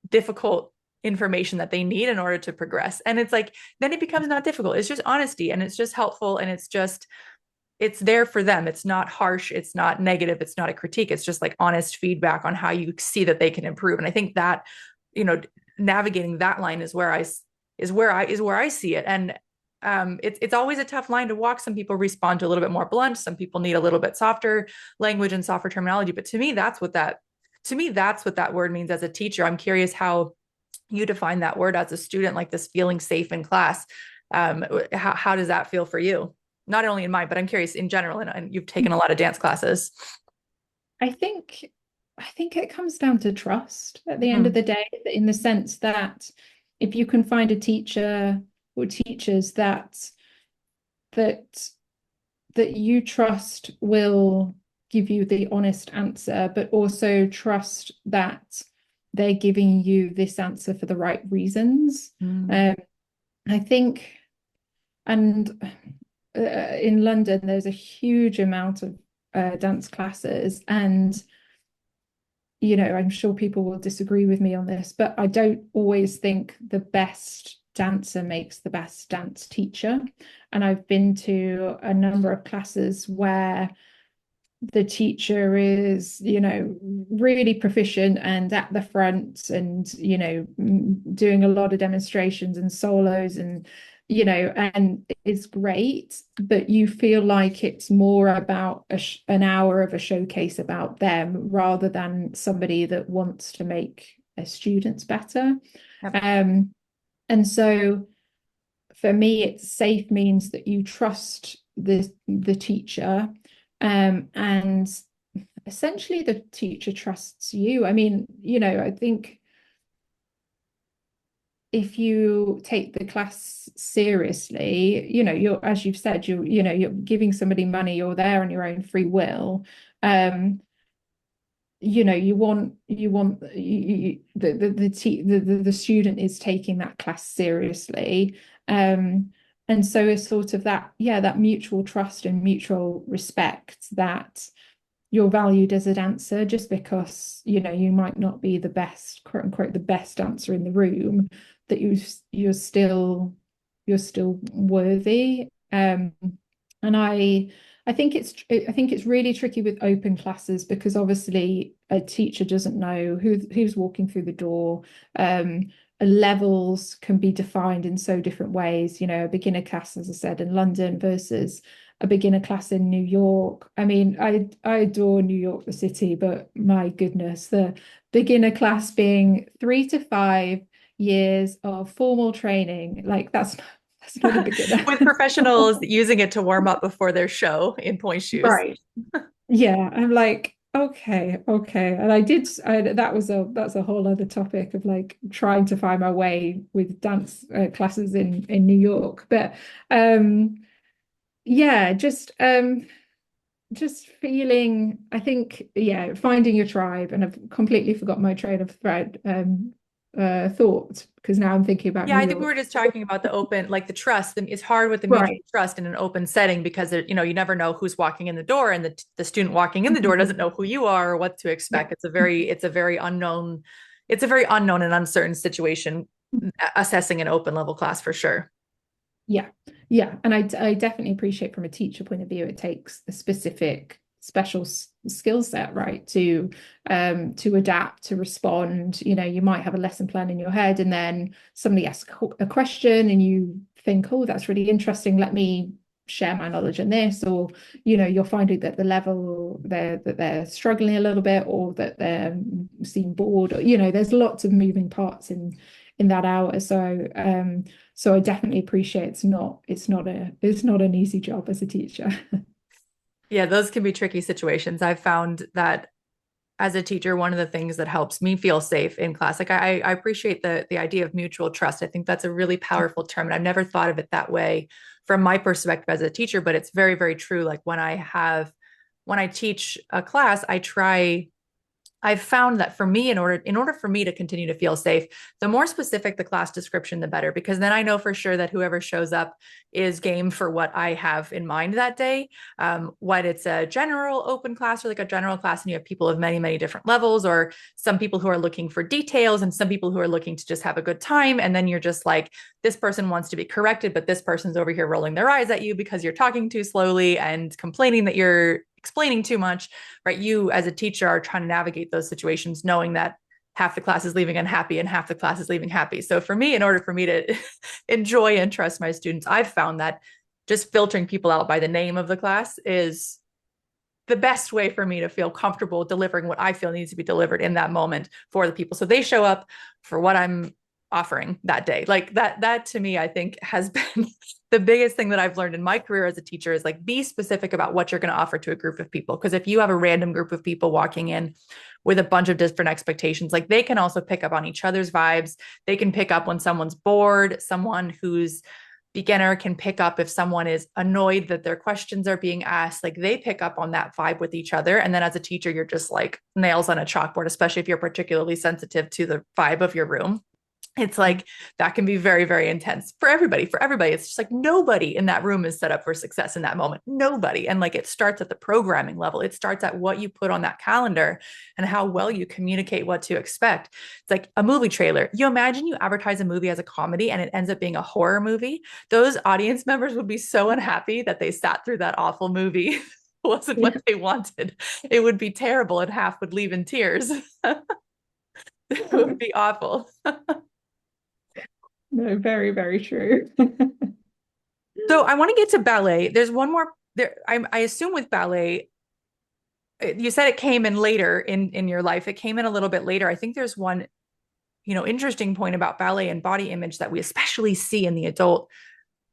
difficult information that they need in order to progress. And it's like, then it becomes not difficult. It's just honesty and it's just helpful and it's there for them. It's not harsh. It's not negative. It's not a critique. It's just like honest feedback on how you see that they can improve. And I think that, you know, navigating that line is where I see it. And it's always a tough line to walk. Some people respond to a little bit more blunt. Some people need a little bit softer language and softer terminology. But to me, that's what that word means as a teacher. I'm curious how you define that word as a student, like this feeling safe in class. How does that feel for you? Not only in mine, but I'm curious in general. And you've taken a lot of dance classes. I think I think it comes down to trust at the end of Mm-hmm. the day, in the sense that if you can find a teacher or teachers that that you trust will give you the honest answer, but also trust that they're giving you this answer for the right reasons. Mm-hmm. Um, I think, and in London, there's a huge amount of dance classes, and I'm sure people will disagree with me on this, but I don't always think the best dancer makes the best dance teacher. And I've been to a number of classes where the teacher is, really proficient and at the front and, doing a lot of demonstrations and solos and it's great, but you feel like it's more about an hour of a showcase about them rather than somebody that wants to make their students better. Yep. And so for me, it's safe means that you trust the teacher, and essentially the teacher trusts you. I mean, I think if you take the class seriously, you're, as you've said, you're giving somebody money, you're there on your own free will. The student is taking that class seriously. And so it's sort of that mutual trust and mutual respect that you're valued as a dancer, just because you might not be the best, quote unquote, the best dancer in the room, that you're still worthy. And I think it's really tricky with open classes, because obviously a teacher doesn't know who's walking through the door. Levels can be defined in so different ways. A beginner class, as I said, in London versus a beginner class in New York. I mean, I adore New York, the city, but my goodness, the beginner class being 3 to 5 years of formal training, like that's not a beginner. With professionals using it to warm up before their show in point shoes. Right. Yeah, I'm like, okay, okay. And that's a whole other topic of like trying to find my way with dance classes in New York. But yeah, just feeling, I think, yeah, finding your tribe. And I've completely forgot my train of thread thought, because now I'm thinking about Yeah, New I think we York. were just talking about the open, like the trust, and it's hard with the mutual Right. trust in an open setting because you never know who's walking in the door, and the student walking in the door doesn't know who you are or what to Yeah. expect. It's a very unknown it's a very unknown and uncertain situation assessing an open level class for sure. Yeah, yeah, and I definitely appreciate from a teacher point of view, it takes a specific special skill set, right, to adapt, to respond. You know, you might have a lesson plan in your head, and then somebody asks a question, and you think, oh, that's really interesting. Let me share my knowledge in this, or you're finding that the level they're struggling a little bit, or that they're seem bored, or there's lots of moving parts in that hour. So I definitely appreciate it's not an easy job as a teacher. Yeah, those can be tricky situations. I've found that as a teacher, one of the things that helps me feel safe in class, like I appreciate the idea of mutual trust. I think that's a really powerful term, and I've never thought of it that way from my perspective as a teacher, but it's very, very true. Like when I teach a class, I've found that for me, in order for me to continue to feel safe, the more specific the class description, the better, because then I know for sure that whoever shows up is game for what I have in mind that day. When it's a general open class or like a general class, and you have people of many, many different levels, or some people who are looking for details and some people who are looking to just have a good time. And then you're just like, this person wants to be corrected, but this person's over here rolling their eyes at you because you're talking too slowly and complaining that you're explaining too much, right? You as a teacher are trying to navigate those situations, knowing that half the class is leaving unhappy and half the class is leaving happy. So for me, in order for me to enjoy and trust my students, I've found that just filtering people out by the name of the class is the best way for me to feel comfortable delivering what I feel needs to be delivered in that moment for the people. So they show up for what I'm offering that day. Like that to me, I think has been the biggest thing that I've learned in my career as a teacher is like, be specific about what you're going to offer to a group of people. Because if you have a random group of people walking in with a bunch of different expectations, like they can also pick up on each other's vibes. They can pick up when someone's bored, someone who's beginner can pick up if someone is annoyed that their questions are being asked. Like they pick up on that vibe with each other. And then as a teacher, you're just like nails on a chalkboard, especially if you're particularly sensitive to the vibe of your room. It's like that can be very, very intense for everybody. For everybody, it's just like nobody in that room is set up for success in that moment. Nobody. And like it starts at the programming level. It starts at what you put on that calendar and how well you communicate what to expect. It's like a movie trailer. You imagine you advertise a movie as a comedy and it ends up being a horror movie. Those audience members would be so unhappy that they sat through that awful movie. Wasn't Yeah. what they wanted. It would be terrible, and half would leave in tears. It would be awful. No, very, very true. So I want to get to ballet. There's one more there. I assume with ballet, you said it came in later in your life. It came in a little bit later. I think there's one, interesting point about ballet and body image that we especially see in the adult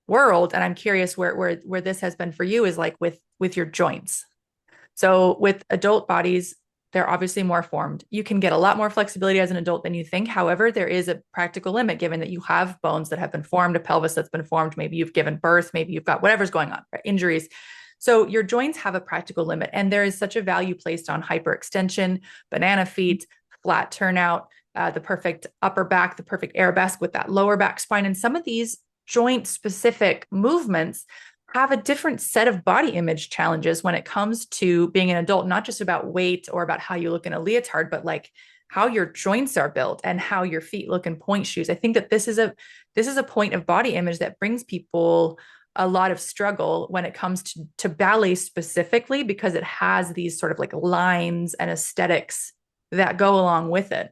world. And I'm curious where this has been for you is like with your joints. So with adult bodies, they're obviously more formed. You can get a lot more flexibility as an adult than you think. However, there is a practical limit given that you have bones that have been formed, a pelvis that's been formed. Maybe you've given birth, maybe you've got whatever's going on, right? Injuries. So your joints have a practical limit. And there is such a value placed on hyperextension, banana feet, flat turnout, the perfect upper back, the perfect arabesque with that lower back spine. And some of these joint specific movements have a different set of body image challenges when it comes to being an adult, not just about weight or about how you look in a leotard, but like how your joints are built and how your feet look in point shoes. I think that this is a point of body image that brings people a lot of struggle when it comes to ballet specifically, because it has these sort of like lines and aesthetics that go along with it.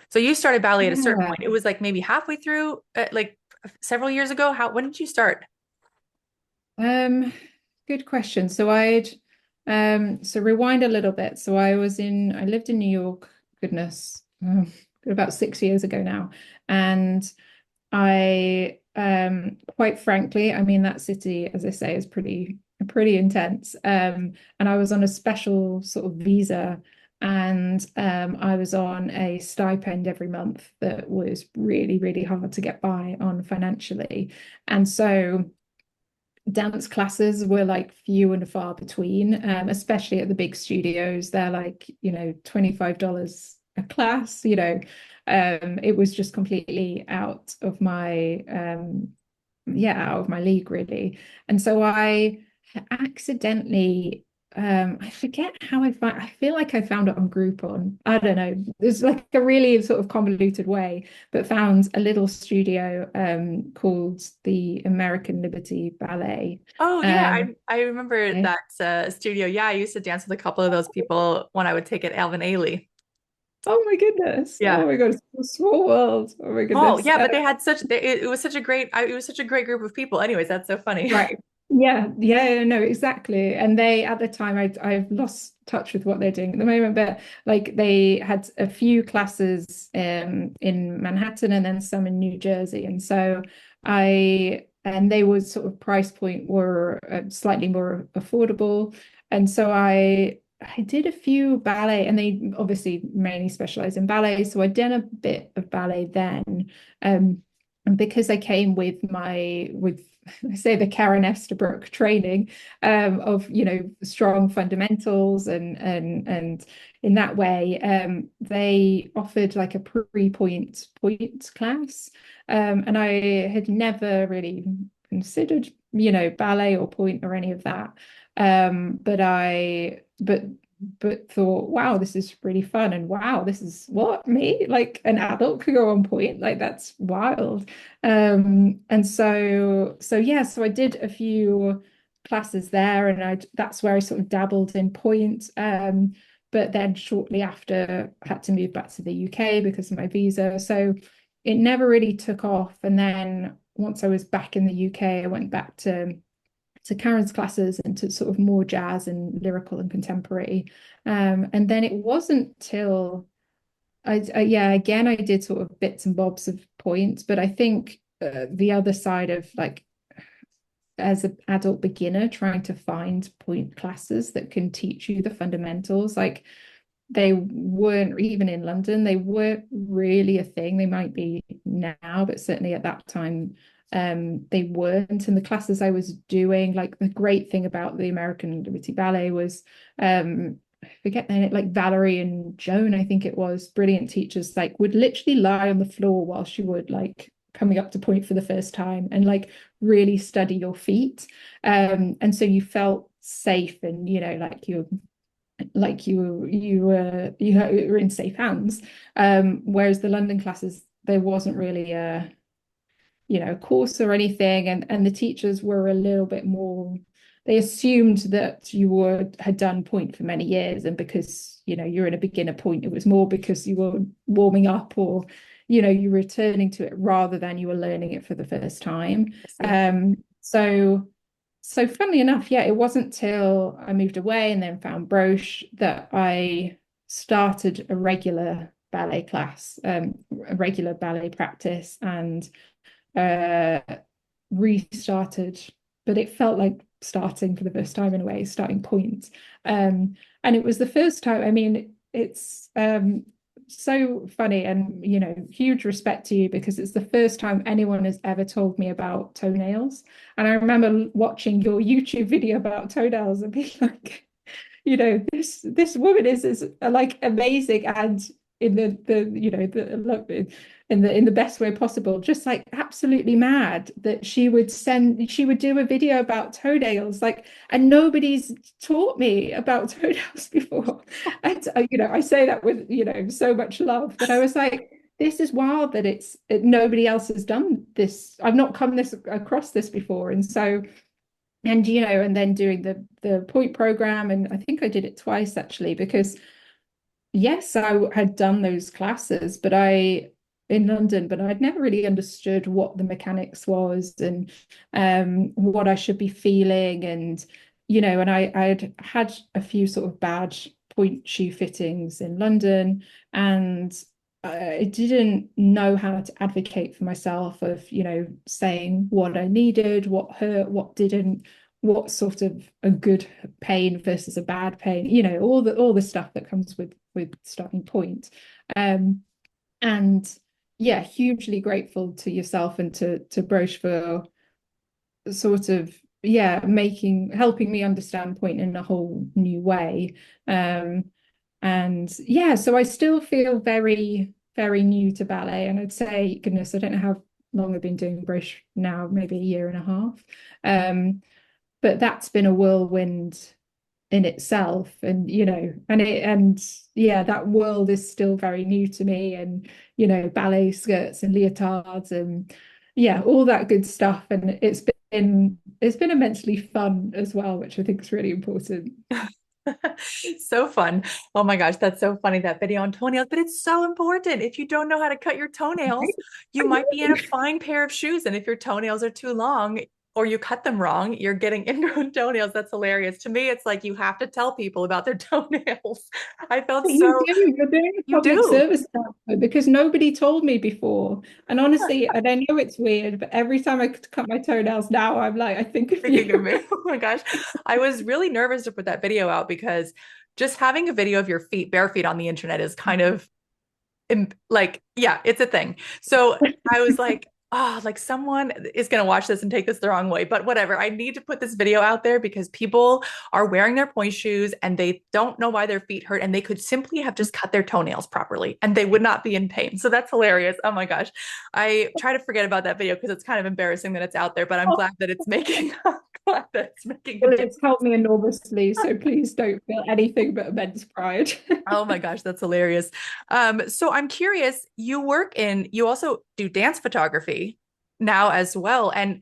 So you started ballet at a certain Yeah. point. It was like maybe halfway through, like several years ago. When did you start? Um, Good question. So rewind a little bit. So I lived in New York, goodness, about 6 years ago now. And I quite frankly, I mean that city, as I say, is pretty intense. And I was on a special sort of visa, and I was on a stipend every month that was really, really hard to get by on financially. And so dance classes were like few and far between, especially at the big studios. They're like, $25 a class, it was just completely out of my out of my league really. And so I accidentally I forget how I feel like I found it on Groupon. I don't know. It's like a really sort of convoluted way, but found a little studio called the American Liberty Ballet. Oh yeah, Um, I remember eh, that studio. Yeah, I used to dance with a couple of those people when I would take it Alvin Ailey. oh my goodness. Yeah. Oh my God, it's a small world. Oh my Oh goodness. yeah, but they had it was such a it was such a great group of people. Anyways, that's so funny. Right. Yeah, no, exactly. And they at the time I've lost touch with what they're doing at the moment, but like they had a few classes in Manhattan and then some in New Jersey. And so and they were sort of price point were slightly more affordable. And so I did a few ballet and they obviously mainly specialize in ballet. So I did a bit of ballet then. Um, and because I came with I say the Karen Estabrook training of strong fundamentals and in that way they offered like a point class and I had never really considered ballet or point or any of that but but thought, wow, this is really fun. And wow, this is what me, like an adult could go on point. Like that's wild. And so yeah, so I did a few classes there and that's where I sort of dabbled in point. But then shortly after I had to move back to the UK because of my visa. So it never really took off. And then once I was back in the UK, I went back to Karen's classes and to sort of more jazz and lyrical and contemporary. And then it wasn't till yeah, again, I did sort of bits and bobs of points, but I think the other side of like as an adult beginner trying to find point classes that can teach you the fundamentals, like they weren't even in London, they weren't really a thing. They might be now, but certainly at that time, they weren't. And the classes I was doing, like the great thing about the American Liberty Ballet was, I forget their name, like Valerie and Joan, I think it was, brilliant teachers, like would literally lie on the floor while she would like coming up to point for the first time and like really study your feet. And so you felt safe and you were in safe hands. Whereas the London classes, there wasn't really a course or anything, and the teachers were a little bit more. They assumed that you had done point for many years, and because you're in a beginner point, it was more because you were warming up or you were returning to it rather than you were learning it for the first time. I see. So funnily enough, yeah, it wasn't till I moved away and then found Broche that I started a regular ballet class, a regular ballet practice, and uh, restarted. But it felt like starting for the first time in a way, starting point. And it was the first time. I mean, it's so funny and huge respect to you because it's the first time anyone has ever told me about toenails. And I remember watching your YouTube video about toenails and being like, this woman is like amazing and in the look in the best way possible, just like absolutely mad that she would do a video about toenails, like, and nobody's taught me about toenails before. And I say that with so much love, but I was like, this is wild that nobody else has done this. I've not come across this before. And so and then doing the point program, and I think I did it twice actually because yes, I had done those classes, but in London, but I'd never really understood what the mechanics was and what I should be feeling, and and I'd had a few sort of bad point shoe fittings in London, and I didn't know how to advocate for myself of saying what I needed, what hurt, what didn't, what sort of a good pain versus a bad pain, all the stuff that comes with starting point. Um, and yeah, hugely grateful to yourself and to Broche for sort of helping me understand point in a whole new way. And yeah, so I still feel very, very new to ballet. And I'd say, goodness, I don't know how long I've been doing Broche now, maybe a year and a half. But that's been a whirlwind in itself. And and yeah, that world is still very new to me. And ballet skirts and leotards and yeah, all that good stuff. And it's been immensely fun as well, which I think is really important. So fun. Oh my gosh, that's so funny, that video on toenails. But it's so important. If you don't know how to cut your toenails, you might be in a fine pair of shoes. And if your toenails are too long or you cut them wrong, you're getting ingrown toenails. That's hilarious. To me, it's like you have to tell people about their toenails. I felt You so, do. You're doing a you public do. service announcement because nobody told me before. And honestly, and I know it's weird, but every time I cut my toenails now, I'm like, I think of Thinking of you. me. Oh my gosh. I was really nervous to put that video out because just having a video of your feet, bare feet on the internet is kind of like, yeah, it's a thing. So I was like, oh, like someone is going to watch this and take this the wrong way, but whatever. I need to put this video out there because people are wearing their point shoes and they don't know why their feet hurt and they could simply have just cut their toenails properly and they would not be in pain. So that's hilarious. Oh my gosh. I try to forget about that video because it's kind of embarrassing that it's out there, but I'm glad that it's making, I'm glad that it's making a Well, difference. it's helped me enormously, so please don't feel anything but immense pride. Oh my gosh, that's hilarious. So I'm curious, you also do dance photography now as well. And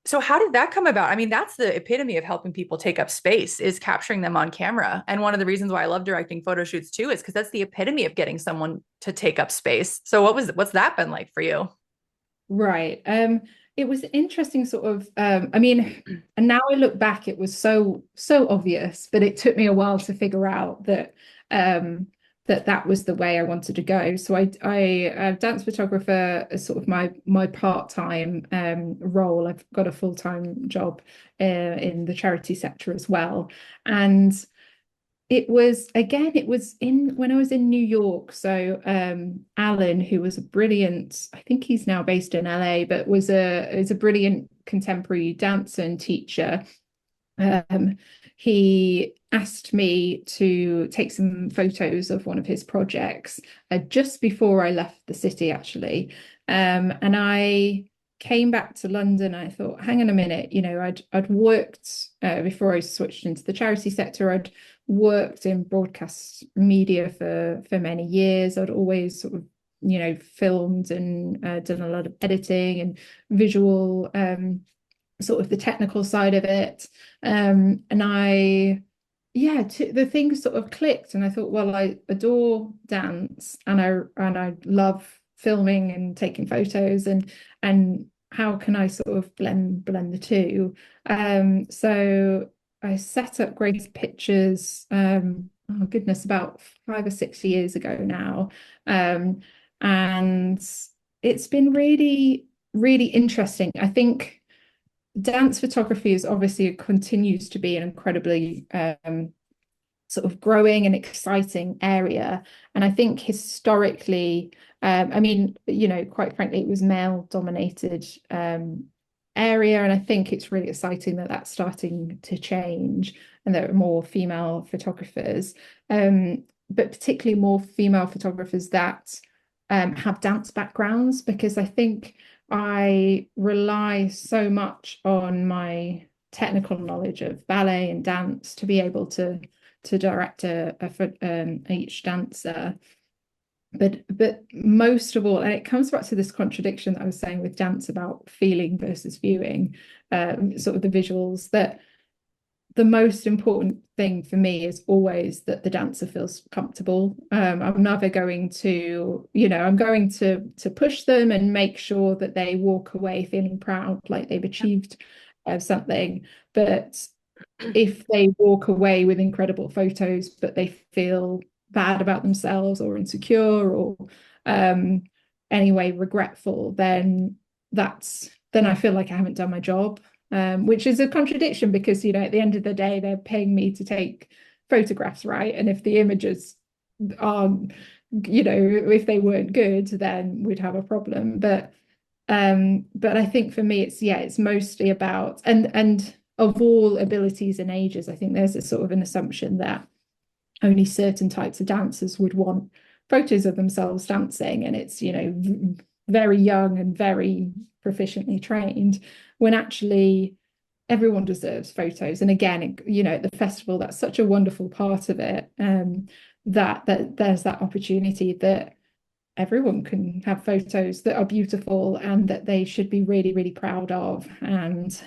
so how did that come about? I mean, that's the epitome of helping people take up space is capturing them on camera. And one of the reasons why I love directing photo shoots too is because that's the epitome of getting someone to take up space. So what's that been like for you? Right. It was interesting sort of I mean, and now I look back, it was so obvious, but it took me a while to figure out um that was the way I wanted to go. So I dance photographer as sort of my part-time role. I've got a full-time job in the charity sector as well. And it was in when I was in New York. So Alan, who was a brilliant, I think he's now based in LA, but was a brilliant contemporary dancer and teacher. Um, he asked me to take some photos of one of his projects just before I left the city, actually. And I came back to London. I thought, hang on a minute, I'd worked before I switched into the charity sector. I'd worked in broadcast media for many years. I'd always sort of filmed and done a lot of editing and visual sort of the technical side of it. And yeah, the things sort of clicked, and I thought, well, I adore dance, and I love filming and taking photos, and how can I sort of blend the two? So I set up Grace Pictures. Oh goodness, about 5 or 6 years ago now, and it's been really, really interesting. I think dance photography is obviously continues to be an incredibly sort of growing and exciting area. And I think historically, I mean, quite frankly, it was male dominated area. And I think it's really exciting that that's starting to change and there are more female photographers, but particularly more female photographers that have dance backgrounds, because I think I rely so much on my technical knowledge of ballet and dance to be able to direct each dancer. But most of all, and it comes back to this contradiction that I was saying with dance about feeling versus viewing, sort of the visuals, that the most important thing for me is always that the dancer feels comfortable. I'm never going to, I'm going to push them and make sure that they walk away feeling proud, like they've achieved something. But if they walk away with incredible photos, but they feel bad about themselves or insecure or um, anyway regretful, then I feel like I haven't done my job, which is a contradiction because at the end of the day they're paying me to take photographs, right? And if the images aren't, if they weren't good, then we'd have a problem. But I think for me it's mostly about and of all abilities and ages, I think there's a sort of an assumption that only certain types of dancers would want photos of themselves dancing, and it's very young and very proficiently trained, when actually everyone deserves photos. And again, you know, at the festival, that's such a wonderful part of it. That there's that opportunity that everyone can have photos that are beautiful and that they should be really, really proud of, and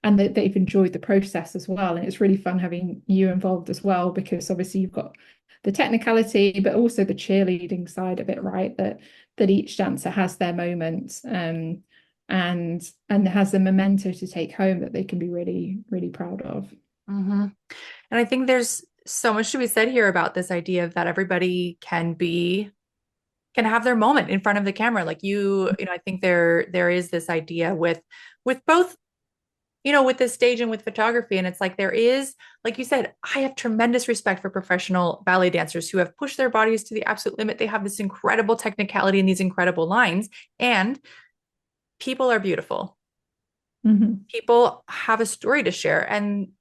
that they've enjoyed the process as well. And it's really fun having you involved as well, because obviously you've got the technicality, but also the cheerleading side of it, right? That each dancer has their moments, and has a memento to take home that they can be really, really proud of. Hmm. And I think there's so much to be said here about this idea of that everybody can have their moment in front of the camera. Like I think there is this idea with both, with this stage and with photography. And it's like there is, like you said, I have tremendous respect for professional ballet dancers who have pushed their bodies to the absolute limit. They have this incredible technicality and these incredible lines, and people are beautiful. Mhm. People have a story to share, and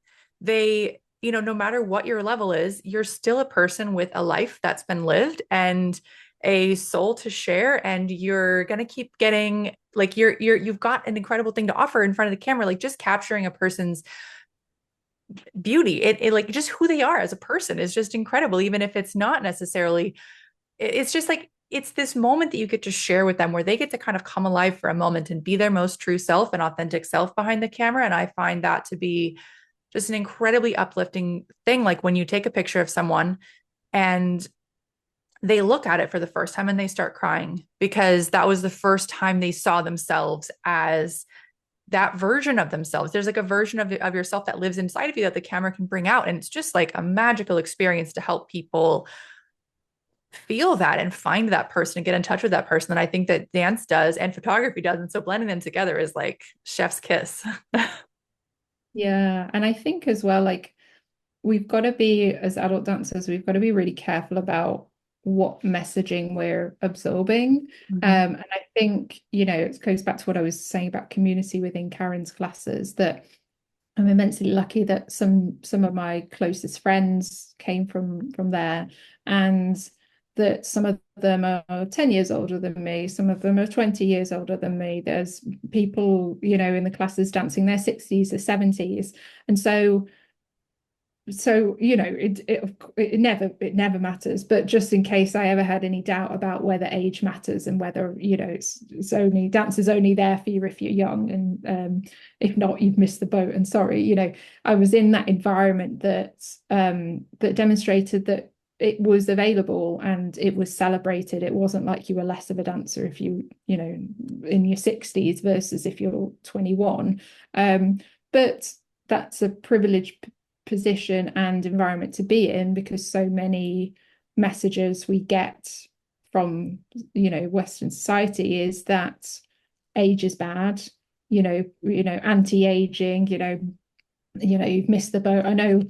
no matter what your level is, you're still a person with a life that's been lived and a soul to share, and you're going to keep getting, like, you've got an incredible thing to offer in front of the camera. Like, just capturing a person's beauty, it like just who they are as a person is just incredible, even if it's not necessarily, it's just like it's this moment that you get to share with them where they get to kind of come alive for a moment and be their most true self and authentic self behind the camera. And I find that to be just an incredibly uplifting thing. Like when you take a picture of someone and they look at it for the first time and they start crying because that was the first time they saw themselves as that version of themselves. There's like a version of yourself that lives inside of you that the camera can bring out. And it's just like a magical experience to help people feel that and find that person and get in touch with that person. And I think that dance does and photography does. And so blending them together is like chef's kiss. Yeah, and I think as well, like we've got to be, as adult dancers, we've got to be really careful about what messaging we're absorbing. Mhm. And I think, it goes back to what I was saying about community within Karen's classes, that I'm immensely lucky that some of my closest friends came from there, and that some of them are 10 years older than me, some of them are 20 years older than me. There's people, in the classes dancing their 60s or 70s. And so it never matters, but just in case I ever had any doubt about whether age matters and whether it's only dance is only there for you if you're young, and if not, you've missed the boat, and sorry. I was in that environment that demonstrated that it was available and it was celebrated. It wasn't like you were less of a dancer if in your 60s versus if you're 21. But that's a privileged position and environment to be in, because so many messages we get from Western society is that age is bad, anti-aging, you've missed the boat. I know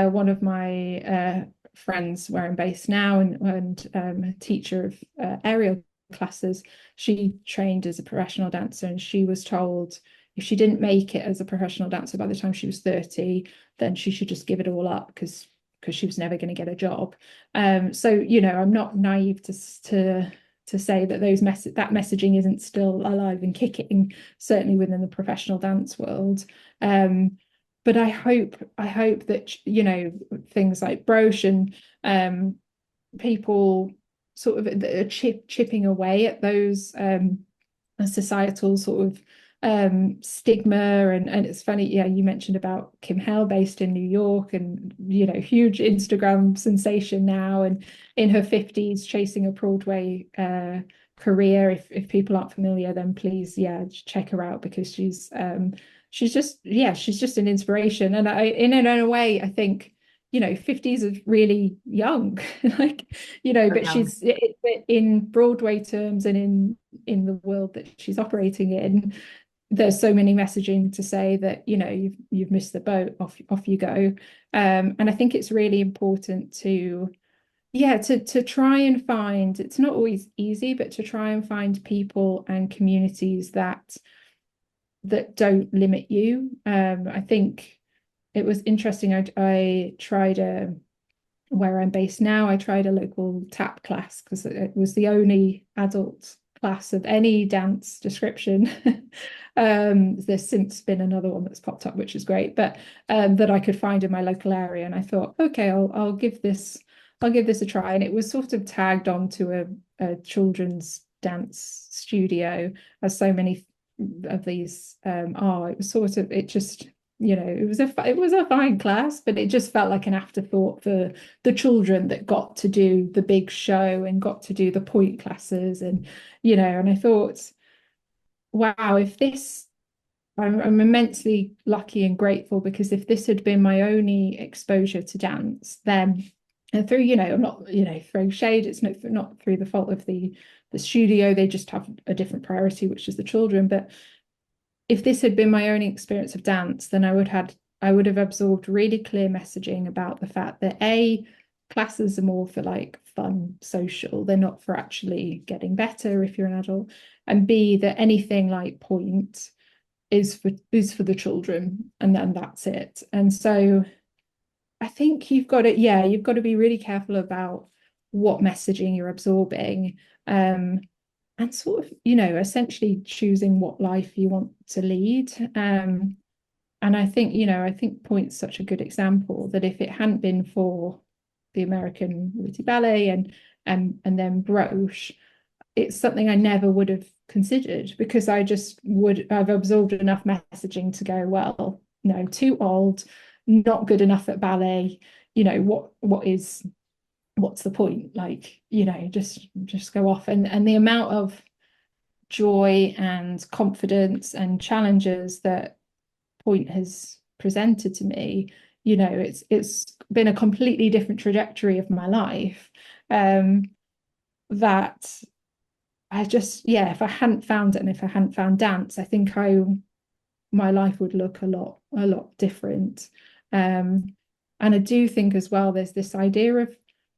one of my friends where I'm based now, and a teacher of aerial classes, she trained as a professional dancer, and she was told if she didn't make it as a professional dancer by the time she was 30, then she should just give it all up, because she was never going to get a job. So I'm not naive to say that that messaging isn't still alive and kicking, certainly within the professional dance world. But I hope that things like Broche and people sort of that are chipping away at those societal sort of stigma, and it's funny, yeah, you mentioned about Kim Hale based in New York, and huge Instagram sensation now, and in her 50s chasing a Broadway career. If people aren't familiar, then please, yeah, check her out, because she's just an inspiration. And in a way, I think 50s is really young, like, but Young. in Broadway terms, and in the world that she's operating in, there's so many messaging to say that you've missed the boat, off you go. And I think it's really important to try and find, it's not always easy, but to try and find people and communities that don't limit you. I think it was interesting. I tried where I'm based now, I tried a local tap class because it was the only adult class of any dance description. There's since been another one that's popped up, which is great, but that I could find in my local area. And I thought, okay, I'll give this a try. And it was sort of tagged onto a children's dance studio, as so many of these are. It was sort of, it just, it was a fine class, but it just felt like an afterthought for the children that got to do the big show and got to do the point classes. And and I thought, wow, if this I'm immensely lucky and grateful, because if this had been my only exposure to dance, then, and through, I'm not, throwing shade, it's not through the fault of the studio, they just have a different priority, which is the children. But if this had been my only experience of dance, then I would have absorbed really clear messaging about the fact that classes are more for like fun, social. They're not for actually getting better if you're an adult. And B, that anything like point is for the children, and then that's it. And so I think you've got to be really careful about what messaging you're absorbing. And sort of, essentially choosing what life you want to lead. And I think Point's such a good example that if it hadn't been for the American Witty Ballet and then Broche, it's something I never would have considered, because I've absorbed enough messaging to go, well, no, too old, not good enough at ballet. What's the point? Like, just go off. And the amount of joy and confidence and challenges that Point has presented to me, it's been a completely different trajectory of my life. That I just, yeah, if I hadn't found it and if I hadn't found dance, I think my life would look a lot different. And I do think as well, there's this idea of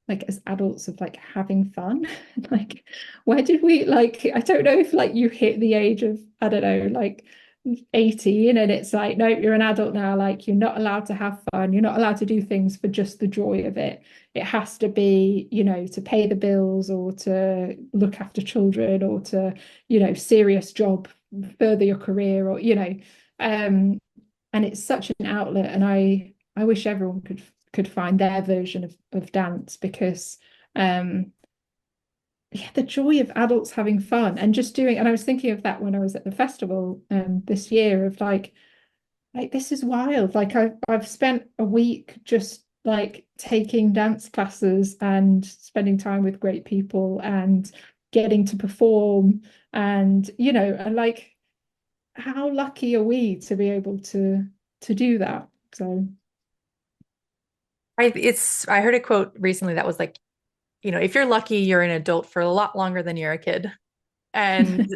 like as adults of like having fun. Like, where did we like, I don't know if like you hit the age of, I don't know, like 18 and it's like, no, you're an adult now, like you're not allowed to have fun, you're not allowed to do things for just the joy of it. It has to be, to pay the bills or to look after children or to, serious job, further your career, or um and it's such an outlet. And I wish everyone could find their version of dance, because yeah, the joy of adults having fun and just doing. And I was thinking of that when I was at the festival this year, of like this is wild. Like I've spent a week just like taking dance classes and spending time with great people and getting to perform. And and like, how lucky are we to be able to do that? So I heard a quote recently that was like, if you're lucky, you're an adult for a lot longer than you're a kid. And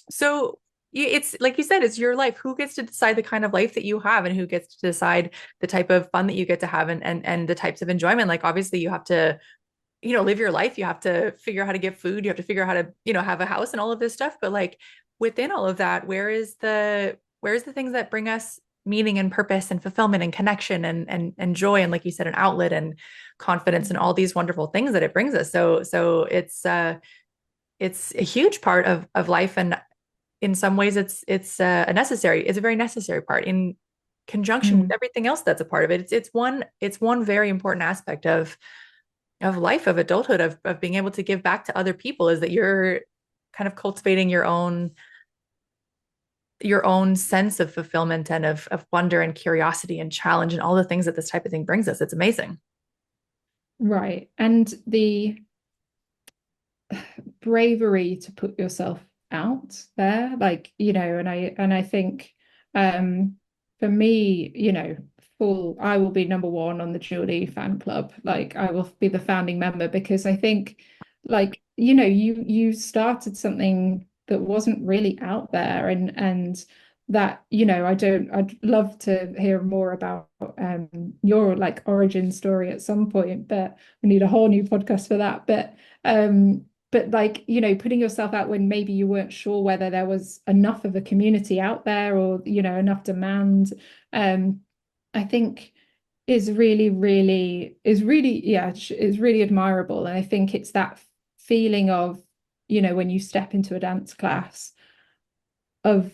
so it's like you said, it's your life. Who gets to decide the kind of life that you have, and who gets to decide the type of fun that you get to have, and the types of enjoyment? Like obviously you have to, live your life. You have to figure out how to get food. You have to figure out how to, have a house and all of this stuff. But like within all of that, where's the things that bring us meaning and purpose and fulfillment and connection and joy, and like you said, an outlet and confidence and all these wonderful things that it brings us. So it's a huge part of life, and in some ways it's a very necessary part in conjunction with mm, everything else that's a part of it. It's one very important aspect of life, of adulthood, of being able to give back to other people, is that you're kind of cultivating your own sense of fulfillment and of wonder and curiosity and challenge and all the things that this type of thing brings us. It's amazing. right. And the bravery to put yourself out there, like, and I think for me, full I will be number one on the Julie fan club. Like I will be the founding member, because I think, like, you started something that wasn't really out there. And that, I'd love to hear more about your like origin story at some point, but we need a whole new podcast for that. But like, putting yourself out when maybe you weren't sure whether there was enough of a community out there, or enough demand, I think is really, yeah, is really admirable. And I think it's that feeling of when you step into a dance class, of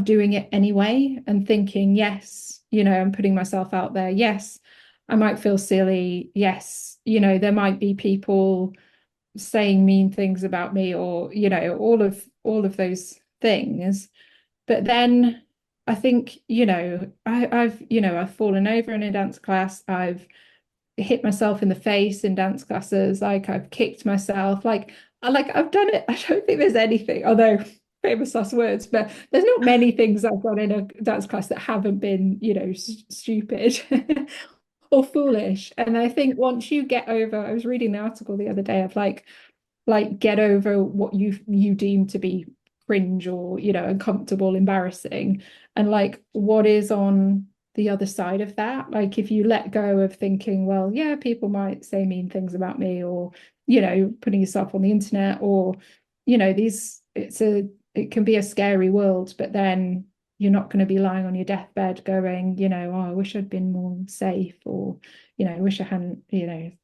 doing it anyway and thinking, yes, I'm putting myself out there. Yes, I might feel silly. Yes, there might be people saying mean things about me, or all of those things. But then I think, I've fallen over in a dance class. I've hit myself in the face in dance classes. Like, I've kicked myself. I've done it. I don't think there's anything, although famous last words, but there's not many things I've done in a dance class that haven't been, stupid or foolish. And I think once you get over, I was reading an article the other day of get over what you deem to be cringe or uncomfortable, embarrassing, and what is on the other side of that. Like, if you let go of thinking, well, yeah, people might say mean things about me, or putting yourself on the internet, or it can be a scary world, but then you're not going to be lying on your deathbed going, oh, I wish I'd been more safe, or I wish I hadn't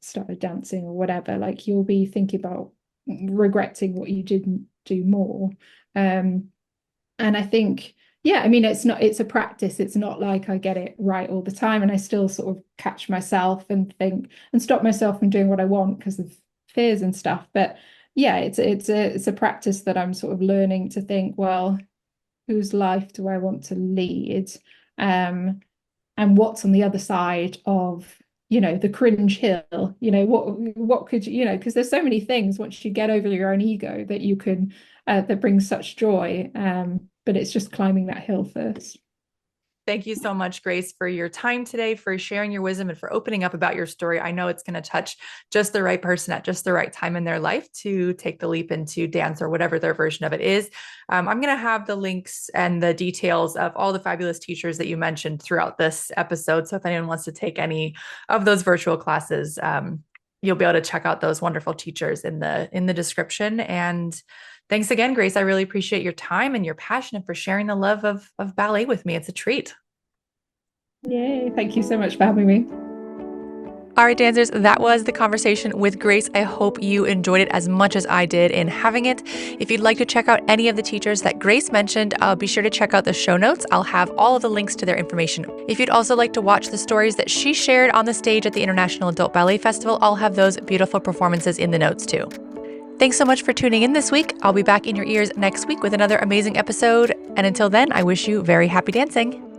started dancing, or whatever. Like, you'll be thinking about regretting what you didn't do more. And I think, yeah, I mean, it's a practice. It's not like I get it right all the time, and I still sort of catch myself and think and stop myself from doing what I want because of fears and stuff. But yeah, it's a practice that I'm sort of learning to think, well, whose life do I want to lead? And what's on the other side of the cringe hill. What could because there's so many things once you get over your own ego that you can that brings such joy, but it's just climbing that hill first. Thank you so much, Grace, for your time today, for sharing your wisdom, and for opening up about your story. I know it's going to touch just the right person at just the right time in their life to take the leap into dance or whatever their version of it is. I'm going to have the links and the details of all the fabulous teachers that you mentioned throughout this episode. So if anyone wants to take any of those virtual classes, you'll be able to check out those wonderful teachers in the description. And thanks again, Grace. I really appreciate your time and your passion, and for sharing the love of ballet with me. It's a treat. Yay. Thank you so much for having me. All right, dancers, that was the conversation with Grace. I hope you enjoyed it as much as I did in having it. If you'd like to check out any of the teachers that Grace mentioned, be sure to check out the show notes. I'll have all of the links to their information. If you'd also like to watch the stories that she shared on the stage at the International Adult Ballet Festival, I'll have those beautiful performances in the notes too. Thanks so much for tuning in this week. I'll be back in your ears next week with another amazing episode. And until then, I wish you very happy dancing.